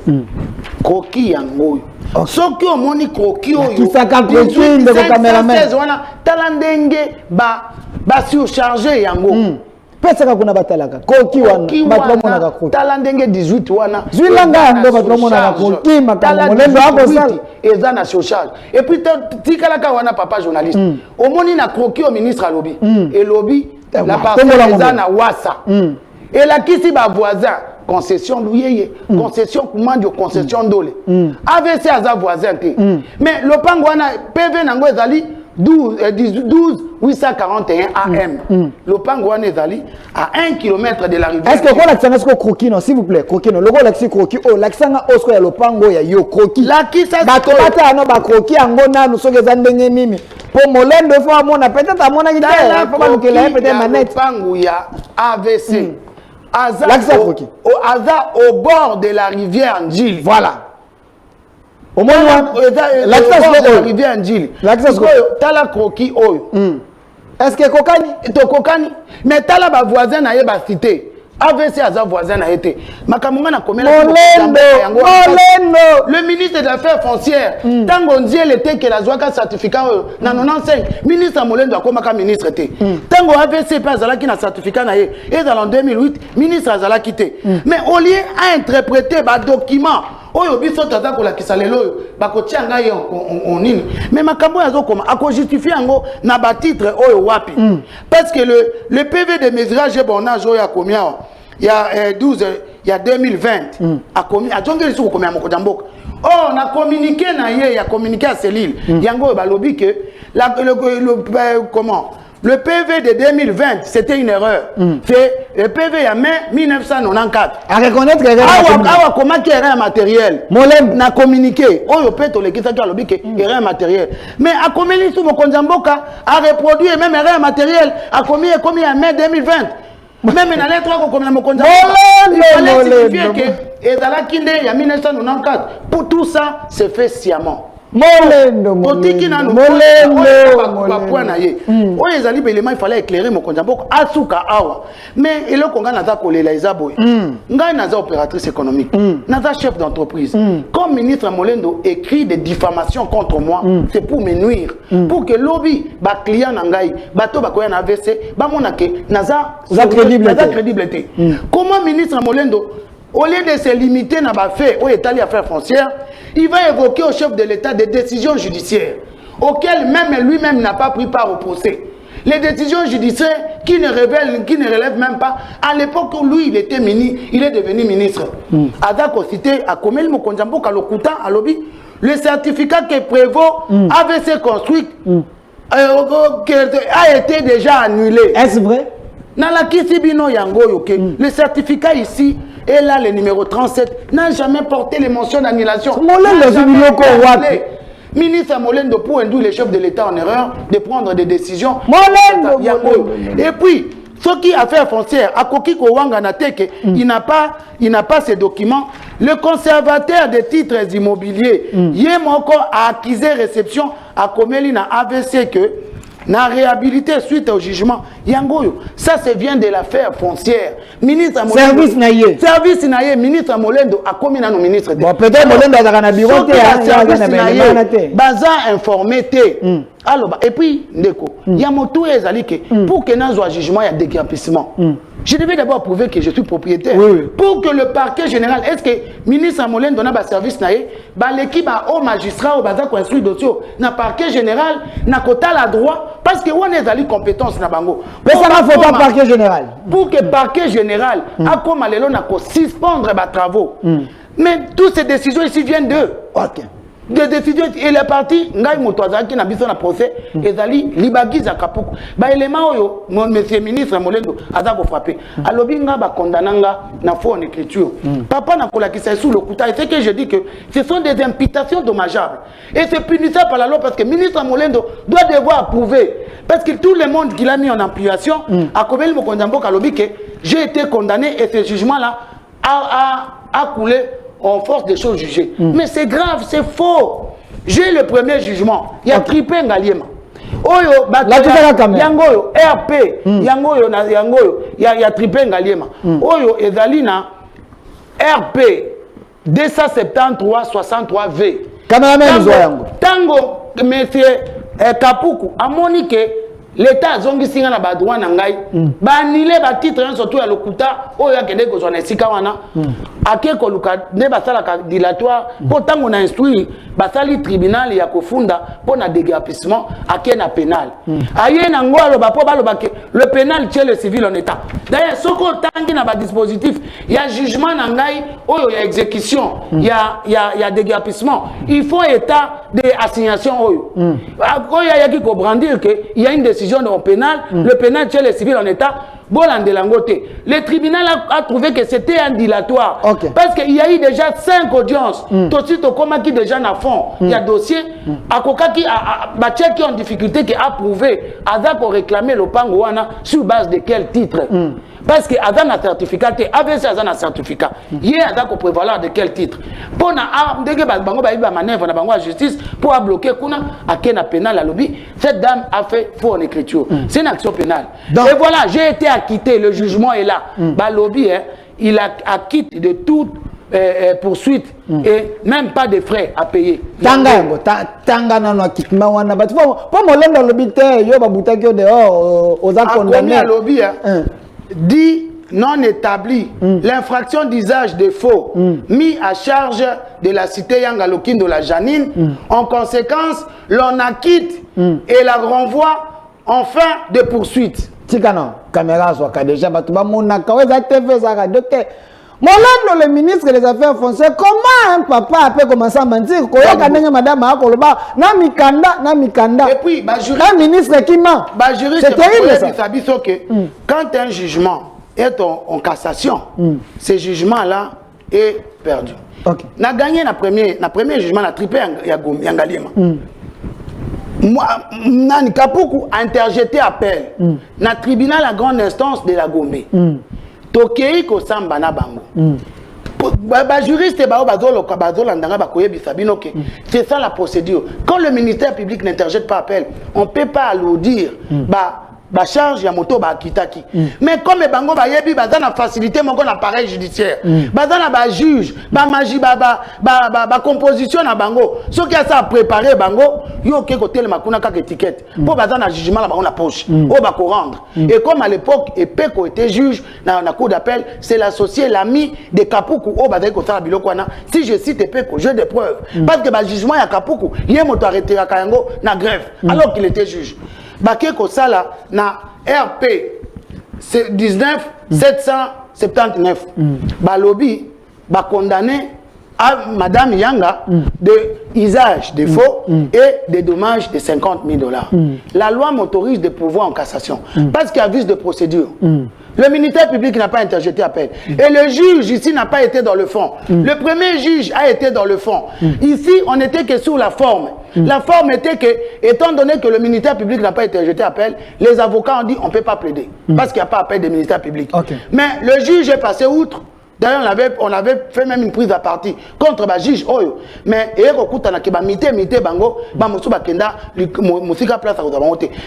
Croquis yango. Ce qui moni croquis oyo. 18 516 wana talandenge ba surchargé yango. Pesa kuna batalaka. Croquis wana batomona ka croquis. Talandenge 18 wana. Zuilanga ndo batomona ka croquis makamo molendo hapo sala. Eza na surcharge. Et puis tikalaka wana papa journaliste. Au moni na croquis au ministre à lobby. Et lobby la parcelle eza na wasa. Et la kisi ba voisin concession loyer, concession commande concession dole. AVC aza voisin te. Mais le pango wana PV nango ezali 12 841 AM. Le pango wana ezali à 1 km de la rivière. Est-ce que quoi l'accent est-ce que croquis non s'il vous plaît croquis non le gros l'accent croquis oh l'accent osko ya le pango ya yo croquis. La kisa ba tomata no ba croquis ango na no soke za ndenge mimi. Pour Molendo faut amona peut-être amona ki te faut pas nous que la peut-être manette. Pango ya AVC. Aza au bord de la rivière Ndjili. Voilà. Au moins, l'accès de la rivière Ndjili. L'accès tala croquis oyo. Est-ce que kokani? To kokani. Mais tala ba voisin na ye ba cité. AVC aza voisin na été. Makamunga na komela. Molendo. Le ministre des Affaires foncières. Tango Ndjili était que la joie certificat na 95. Ministre Molendo akomaka ministre té. Tango AVC pas azalaki na certificat na ye. Et dans 2008, ministre azalaki té. Mais au lieu à interpréter ba document oyo biso tata ko la kisalelo ba ko tianga ye on nini. Mais makambo yazo koma ako justifier ngo na ba titre oyo wapi. Parce que le PV de mesurage et bornage oyo a combien il y a 12 il y a 2020 a commis a jongeli sou combien moko jamboka. Oh, on a communiqué na ye, il a communiqué à Céline. Yango ba lobby que comment le PV de 2020, c'était une erreur. C'est le PV à mai 1994. À reconnaître que ah, comment qu'il y a un matériel. Molem n'a communiqué. Oh, il peut te le quitter à lobby que il y a un matériel. Mais à communiquer sur mon Konjamboka a reproduit même erreur matériel a commis en mai 2020. Même dans les trois comme la Mokonjamboka. Il fallait signifier que et dans la Kinde il y a 1994. Pour tout ça, c'est fait sciemment. Molendo. Il fallait éclairer mon Konjamboka asuka awa. Mais il konga naza kolela izaboy. Ngai naza opératrice économique. Naza chef d'entreprise. Comme ministre Molendo écrit des diffamations contre moi, c'est pour me nuire, pour que lobby ba client nangai, bato ba koya na AVC, ba monake naza crédibilité. Comment ministre Molendo au lieu de se limiter à fait au État affaires foncières, il va évoquer au chef de l'État des décisions judiciaires auxquelles même lui-même n'a pas pris part au procès. Les décisions judiciaires qui ne relèvent même pas à l'époque où lui il était ministre, il est devenu ministre. Adako cité à Komel Mokonjamboka Lokuta à lobby le certificat qui prévaut AVC construit a été déjà annulé. Est-ce vrai? Dans la Kisibino Yango, le certificat ici et là, le numéro 37, n'a jamais porté les mentions d'annulation. Ministre Molendo pour induire les chefs de l'État en erreur de prendre des décisions. Et puis, ce qui a fait foncière, à Kokiko Wanga Nateke, il n'a pas ces documents. Le conservateur des titres immobiliers, Yemoko a acquis réception à Komelina AVC que na réhabilité suite au jugement Yangoyo. Ça vient de l'affaire foncière. Ministre Molendo, service naïe, ministre Molendo a commis nos ministres. Bon, peut-être Molendo a un bureau baza informé. Alors, et puis, Ndeko, il y a mon tour pour que nous un jugement, il y a déguerpissement. Je devais d'abord prouver que je suis propriétaire. Pour que le parquet général, est-ce que le ministre Molène donne un service, l'équipe au magistrat, au bazar, construit le dossier, dans le parquet général, n'a qu'à la droit, parce que on est allé compétence na bango. Mais ça n'a pas parquet général. Pour que le parquet général, a comme allé n'a qu'à suspendre les travaux. Mais toutes ces décisions ici viennent d'eux. Ok. Des décisions et les partis ngai motoza qui na biso na procès ezali libagiza kapuku ba élément oyo monsieur ministre Molendo aza ko frapper alobi nga ba condamnanga na faux en écriture papa na kolakisa sous le kuta et c'est que je dis que ce sont des imputations dommageables et c'est punissable par la loi parce que ministre Molendo doit devoir prouver parce que tout le monde qu'il a mis en application a Kobeli Mokondambo alobi que j'ai été condamné et ce jugement là a coulé en force des choses jugées. Mais c'est grave, c'est faux. J'ai le premier jugement. Il y a trippé Ngaliema. Oyo, Yangoyo, RP, Yangoyo, il y a trippé Ngaliema. Oyo, Ezalina, RP, 273 63V. Tango, monsieur Kapuku, a moniqué. L'État a zongi singa na badouan na ngai ba annulé ba titre surtout ya lokuta oyo akende ko zona sika wana ake ko luka ne basala ka dilatoire po tango na instruire basali tribunal ya kofunda po na déguerpissement ake na pénal aye na ngolo ba po balo ba ke le pénal tient le civil en état d'ailleurs soko tangi na ba dispositif ya jugement na ngai oyo ya exécution ya déguerpissement il faut état de assignation oyo oyo ya ki ko brandir que il y a une décision au pénal, le pénal tient les civils en état, le tribunal a trouvé que c'était un dilatoire. Parce qu'il y a eu déjà 5 audiences. Tosito Koma qui déjà na fond, il y a dossier, Akoka qui a en difficulté qui a prouvé, Azako réclamé le Pangouana sur base de quel titre. Parce que Azan a certificat, AVC Azan a certificat. Hier Azako prévaloir de quel titre. Pour na bango ba manœuvre na bango justice pour bloquer kuna akena pénal à lobby. Cette dame a fait faux en écriture. C'est une action pénale. Donc, et voilà, j'ai été acquitté, le jugement est là. Ba lobby il a acquitté de toute poursuite et même pas de frais à payer. Tanga nano akitma wana batu po Molendo lobby te yo babuta ki dehors aux condamnés à lobby dit non établi l'infraction d'usage de faux mis à charge de la cité Yangalokin de la Janine. En conséquence, l'on acquitte et la renvoie en fin de poursuite. Tikano, caméra soit déjà batuba monaka weza TV za radio te. Molendo le ministre des Affaires foncières, comment un papa peut commencer à mentir? Koyoka ndenge madame akoloba na mikanda. Et puis un ministre qui ment. C'est terrible ça. Quand un jugement est en cassation, ce jugement là est perdu. Na gagné na premier jugement na trippé Yangaliema. Moi, Nani Kapuku a interjeté appel na tribunal à grande instance de la Gombe. Tokei ko samba na bango. Juriste c'est ça la procédure. Quand le ministère public n'interjette pas appel, on ne peut pas alourdir ba charge ya moto ba kitaki. Mais comme bango ba yebi ba na facilité mon appareil judiciaire. Ba na ba juge, ba magie ba composition na bango. Ce qui a ça préparé bango, yo ke côté le makuna ka étiquette. Pour ba na jugement la bango na poche. O ba ko rendre. Et comme à l'époque Epeko était juge na cour d'appel, c'est l'associé l'ami de Kapuku o ba ko sala biloko wana. Si je cite Epeko, j'ai des preuves. Parce que ba jugement ya Kapuku, yé moto arrêté à Kayango na grève alors qu'il était juge. Baké Kosala na RP 19 779 ba lobby ba condamné à Madame Yanga de usage de faux et des dommages de 50 000 $. La loi m'autorise de pouvoir en cassation parce qu'il y a vice de procédure. Le ministère public n'a pas interjeté appel. Et le juge ici n'a pas été dans le fond. Le premier juge a été dans le fond. Ici, on n'était que sur la forme. La forme était que, étant donné que le ministère public n'a pas interjeté appel, les avocats ont dit on ne peut pas plaider. Parce qu'il n'y a pas appel des ministères publics. Mais le juge est passé outre. D'ailleurs, on avait fait même une prise à partie contre le juge Oyo. Mais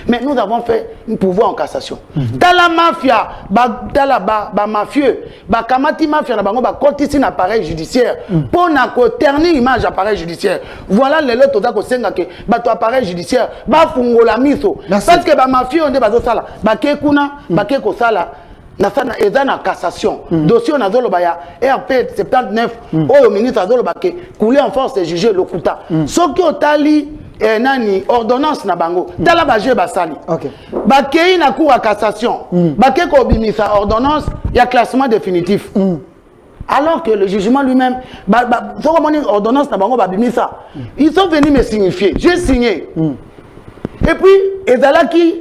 mais nous avons fait un pouvoir en cassation. Dans la mafia, dans la mafieux, kamati mafia, un appareil judiciaire pour ternir l'image appareil judiciaire. Voilà les lots que senga que appareil judiciaire, la miso. Parce que les mafieux ont des bazosala, bakekosala. Na cassation. Dossier na zolo baya RP 79 au ministre azolo bake couler en force et juger le kuta. Soki otali nani ordonnance na bango tala baje basali. Bakei na cour à cassation. Bake ko bimisa ordonnance ya classement définitif. Alors que le jugement lui-même ordonnance na bango babimisa. Ils sont venus me signifier. J'ai signé. Et puis ezalaki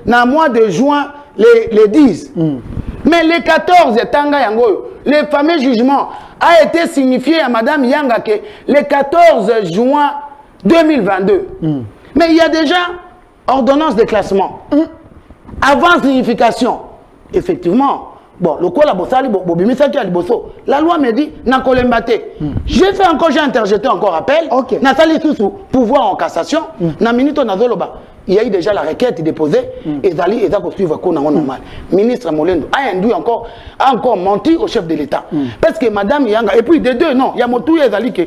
na mois de juin les 10. Mais les 14 Tanga Yango, le fameux jugement a été signifié à Madame Yanga que le 14 juin 2022. Mais il y a déjà ordonnance de classement. Avant signification. Effectivement, bon, le quoi la bossali, la loi me dit, j'ai interjeté encore appel, n'a sali sous pouvoir en cassation, n'a minute nazoloba. Il y a eu déjà la requête déposée et Zali est à suivre normal. Ministre Molendo a induit encore menti au chef de l'État. Parce que Madame Yanga, et puis des deux, non, il y a Motou et Zali qui.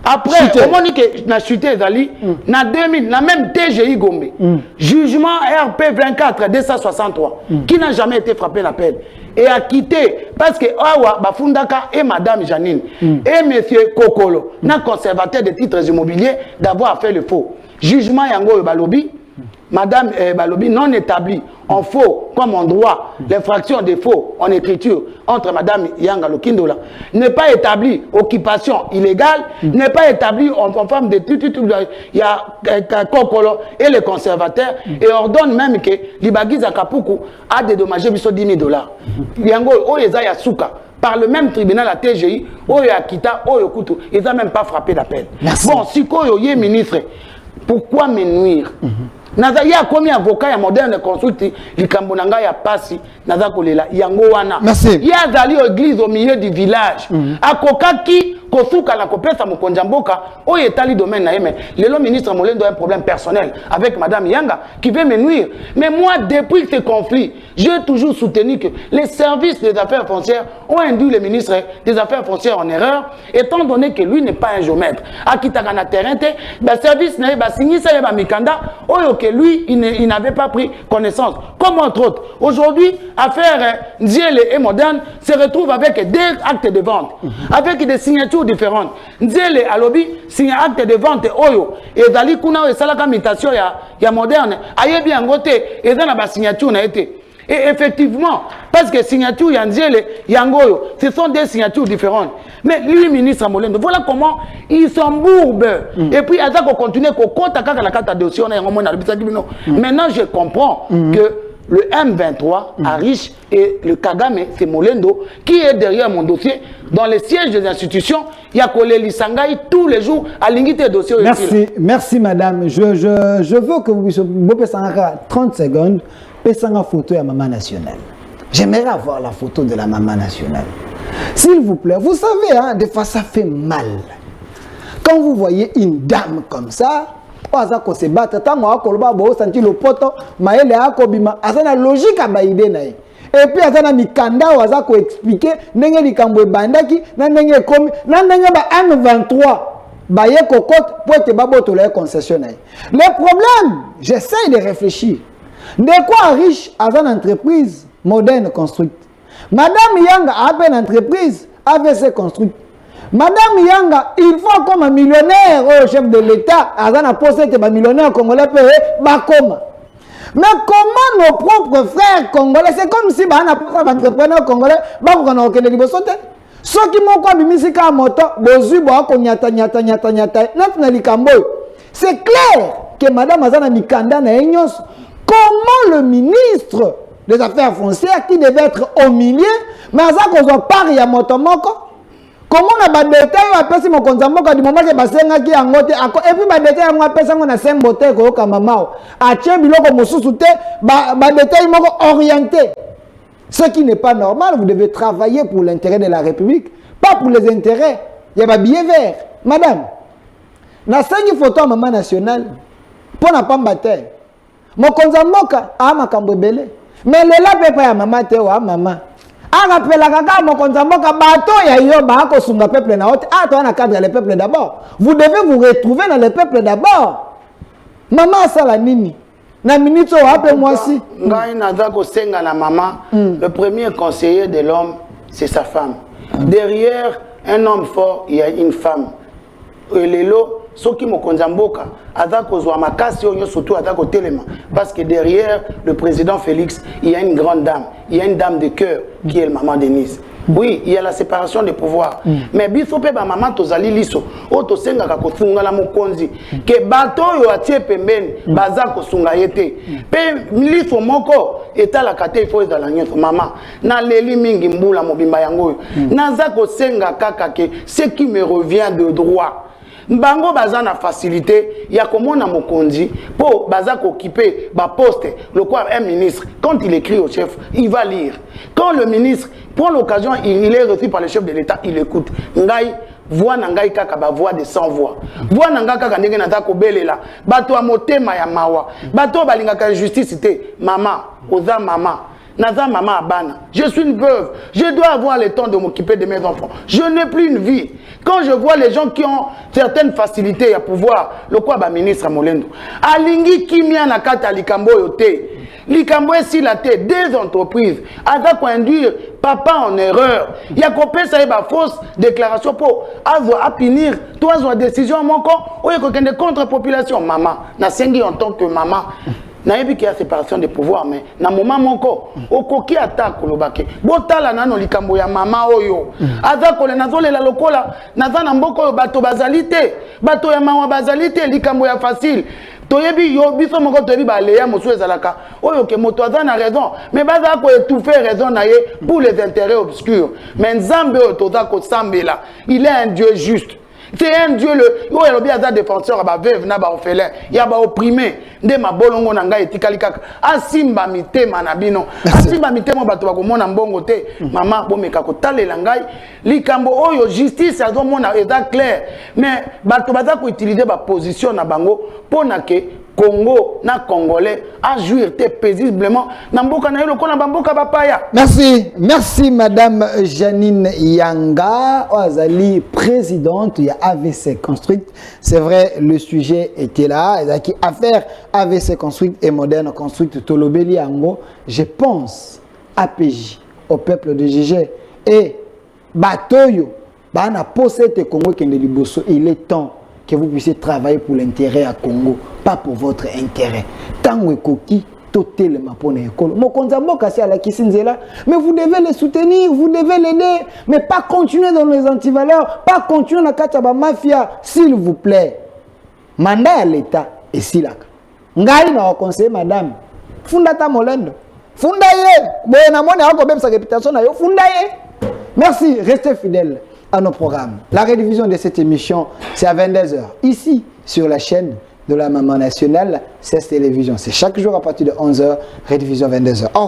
Après, on dit que na chuté Zali, na 2000, na même TGI Gombe, jugement RP 24 263, qui n'a jamais été frappé l'appel et a quitté parce que Awa Bafundaka et Madame Janine et Monsieur Kokolo, n'a conservateur des titres immobiliers d'avoir fait le faux. Jugement Yango Balobi, Madame Balobi non établi en faux comme en droit, l'infraction de faux en écriture entre Madame Yanga Lokindola n'est pas établi occupation illégale, n'est pas établi en forme de tout, il y a Kokolo et le conservateur et ordonne même que Libagiza Kapuku a dédommagé biso 10 000 $. Yango Oyeza Yasuka par le même tribunal à TGI, Oyo Akita, Oyo Kutu, ils n'ont même pas frappé d'appel. Bon, si Koyo Yé ministre, pourquoi me nuire? Il y a combien d'avocats à moderne construit Likambonanga ya pasi naza kolela yango wana. Il y a dali église au milieu du village. Akokaki kosuka la kopesa mokonjamboka o etali domaine na yeme. Le ministre Molendo a un problème personnel avec Madame Yanga qui veut me nuire. Mais moi depuis ce conflit, j'ai toujours soutenu que les services des affaires foncières ont induit le ministre des affaires foncières en erreur étant donné que lui n'est pas un géomètre. Akitaka na terrain te ba service na ba signé ça ba mikanda oyo que lui il n'avait pas pris connaissance. Comme entre autres, aujourd'hui affaire Nziele et Moderne se retrouve avec des actes de vente avec des signatures différentes. Nziele alobi signe acte de vente oyo et dali kuna et salaka mutation ya Moderne ayebi angote et dans la signature na été. Et effectivement, parce que signature Yanziele Yangoyo, ce sont des signatures différentes. Mais lui, ministre Molendo, voilà comment ils s'embourbent. Et puis, il faut continuer la carte dossier. Maintenant, je comprends que le M23 à Riche et le Kagame, c'est Molendo, qui est derrière mon dossier. Dans les sièges des institutions, il y a Koleli Sangai tous les jours à l'ingité dossier. Merci madame. Je veux que vous puissiez 30 secondes. Une photo de la maman nationale. J'aimerais avoir la photo de la maman nationale. S'il vous plaît, vous savez, hein, des fois ça fait mal. Quand vous voyez une dame comme ça, on se bat, on sentir le poteau, mais elle est la logique à baïder. Et puis, il y a mikanda qui expliquer nenge likambo bandaki na nenge komi na nenge ba M23 baye cocotte pour te baboto la concessionnaire. Le problème, j'essaie de réfléchir. De quoi riche à une entreprise moderne construite. Madame Yanga a une entreprise AVC construite. Madame Yanga, il faut comme un millionnaire au chef de l'État, à un poste que un millionnaire congolais payé, Bakoma. Mais comment nos propres frères congolais, c'est comme si un entrepreneur congolais, Ce qui m'a dit, c'est que c'est clair que Madame Azana Mikanda na Enyos, comment le ministre des Affaires foncières qui devait être au milieu, mais Azako soit pari à Motomoko, comment on a des détails à passer mon konzamboka du moment que basenga qui angote et puis ba détail moi pesa ngona sembote ko kamamao a tien biloko mosusu te ba détail moko orienté. Ce qui n'est pas normal, vous devez travailler pour l'intérêt de la République, pas pour les intérêts. Il y a des billets verts. Madame, na sengi photo à maman nationale, pour na pas battre. Mon konzamboka a makambo belé. Mais le la pepe ya maman te wa maman. A rappelle la kaka mon konzamboka bato ya yo ba ko sunga peuple na haute. Ah toi na cadre le peuple d'abord. Vous devez vous retrouver dans le peuple d'abord. Maman ça la nini. Na minute appelle-moi si. Ngai naza ko senga na maman. Le premier conseiller de l'homme, c'est sa femme. Derrière un homme fort, il y a une femme. Et les lots, ceux qui me konzamboka, azako zwa makasi onyo surtout azako telema. Parce que derrière le président Félix, il y a une grande dame. Il y a une dame de cœur qui est le maman Denise. Oui, il y a la séparation des pouvoirs. Mais biso pe ba maman tozali liso, o to senga ka kosunga la mokonzi, ke bato yo atie pembeni, baza kosunga yete. Pe liso moko etala kate il faut dans la nyonso maman. Na leli mingi mbula mobimba yango. Naza ko senga kaka ke ce qui me revient de droit. Mbango baza na facilité, ya komona mokonzi po baza ko occuper ba poste, le quoi un ministre quand il écrit au chef, il va lire. Quand le ministre prend l'occasion, il est reçu par le chef de l'État, il écoute. Ngai voix nangai kaka ba voix de 100 voix. Voix nanga kaka ndenge na ko belela. Bato a motema ya mawa. Bato balinga ka justice te. Maman, oza maman. Naza maman abana. Je suis une veuve. Je dois avoir le temps de m'occuper de mes enfants. Je n'ai plus une vie. Quand je vois les gens qui ont certaines facilités à pouvoir, le quoi ba ministre Molendo. Alingi kimia na kata likambo yote. Likambo si la tête des entreprises. Aza ko induire papa en erreur. Il y a coupé ça et ba fausse déclaration pour avoir à punir. Toi une décision mon corps. Ou il y a des contre-population maman. Na sengi en tant que maman. Nayebi ki a séparation des pouvoirs mais na moment moko okoki attaque kolobake botala nano likambo ya mama oyo aza kole nazolela lokola naza na mboko bato bazalité bato ya mawa bazalité likambo ya facile toyebi yo biso moko toyebi ba leya mosu ezalaka oyo ke moto aza na raison mais baza ko étouffer raison na ye pour les intérêts obscurs mais nzambe oyo toza ko sambela il est un Dieu juste. C'est un Dieu le yo elobi aza défenseur ba veuve na ba orphelin ya ba opprimé nde mabolongo na ngai etikali kaka asimba mitema na bino asimba mitema bato bakomona mbongo te mama bomeka kotalela ngai likambo oyo justice azomona eza clair mais bato baza ko utiliser ba position na bango pona ke Congo na Congolais à jouir paisiblement na mboka na yelo kona bamboka bapaya. Merci madame Janine Yanga Ozali présidente de AVC Construct. C'est vrai le sujet était là, qui affaire AVC Construct et Moderne Construct Tolobeli Yango. Je pense APJ au peuple de Gégé et Batoyo bana possède Congo kende liboso, il est temps que vous puissiez travailler pour l'intérêt à Congo, pas pour votre intérêt. Tant que Koki, totel ma pone école. Mon konzambo kasi à la kisinzela, mais vous devez les soutenir, vous devez l'aider, mais pas continuer dans les antivaleurs, pas continuer dans la kachaba mafia, s'il vous plaît. Mandat à l'État et silaka. Ngai na conseiller madame. Fundata molendo. Fundaye. Boye na mone ako bem sa réputation na yo fundaye. Merci, restez fidèles à nos programmes. La rediffusion de cette émission, c'est à 22h, ici, sur la chaîne de la Maman Nationale, CES Télévision. C'est chaque jour à partir de 11h, rediffusion 22h. Au revoir.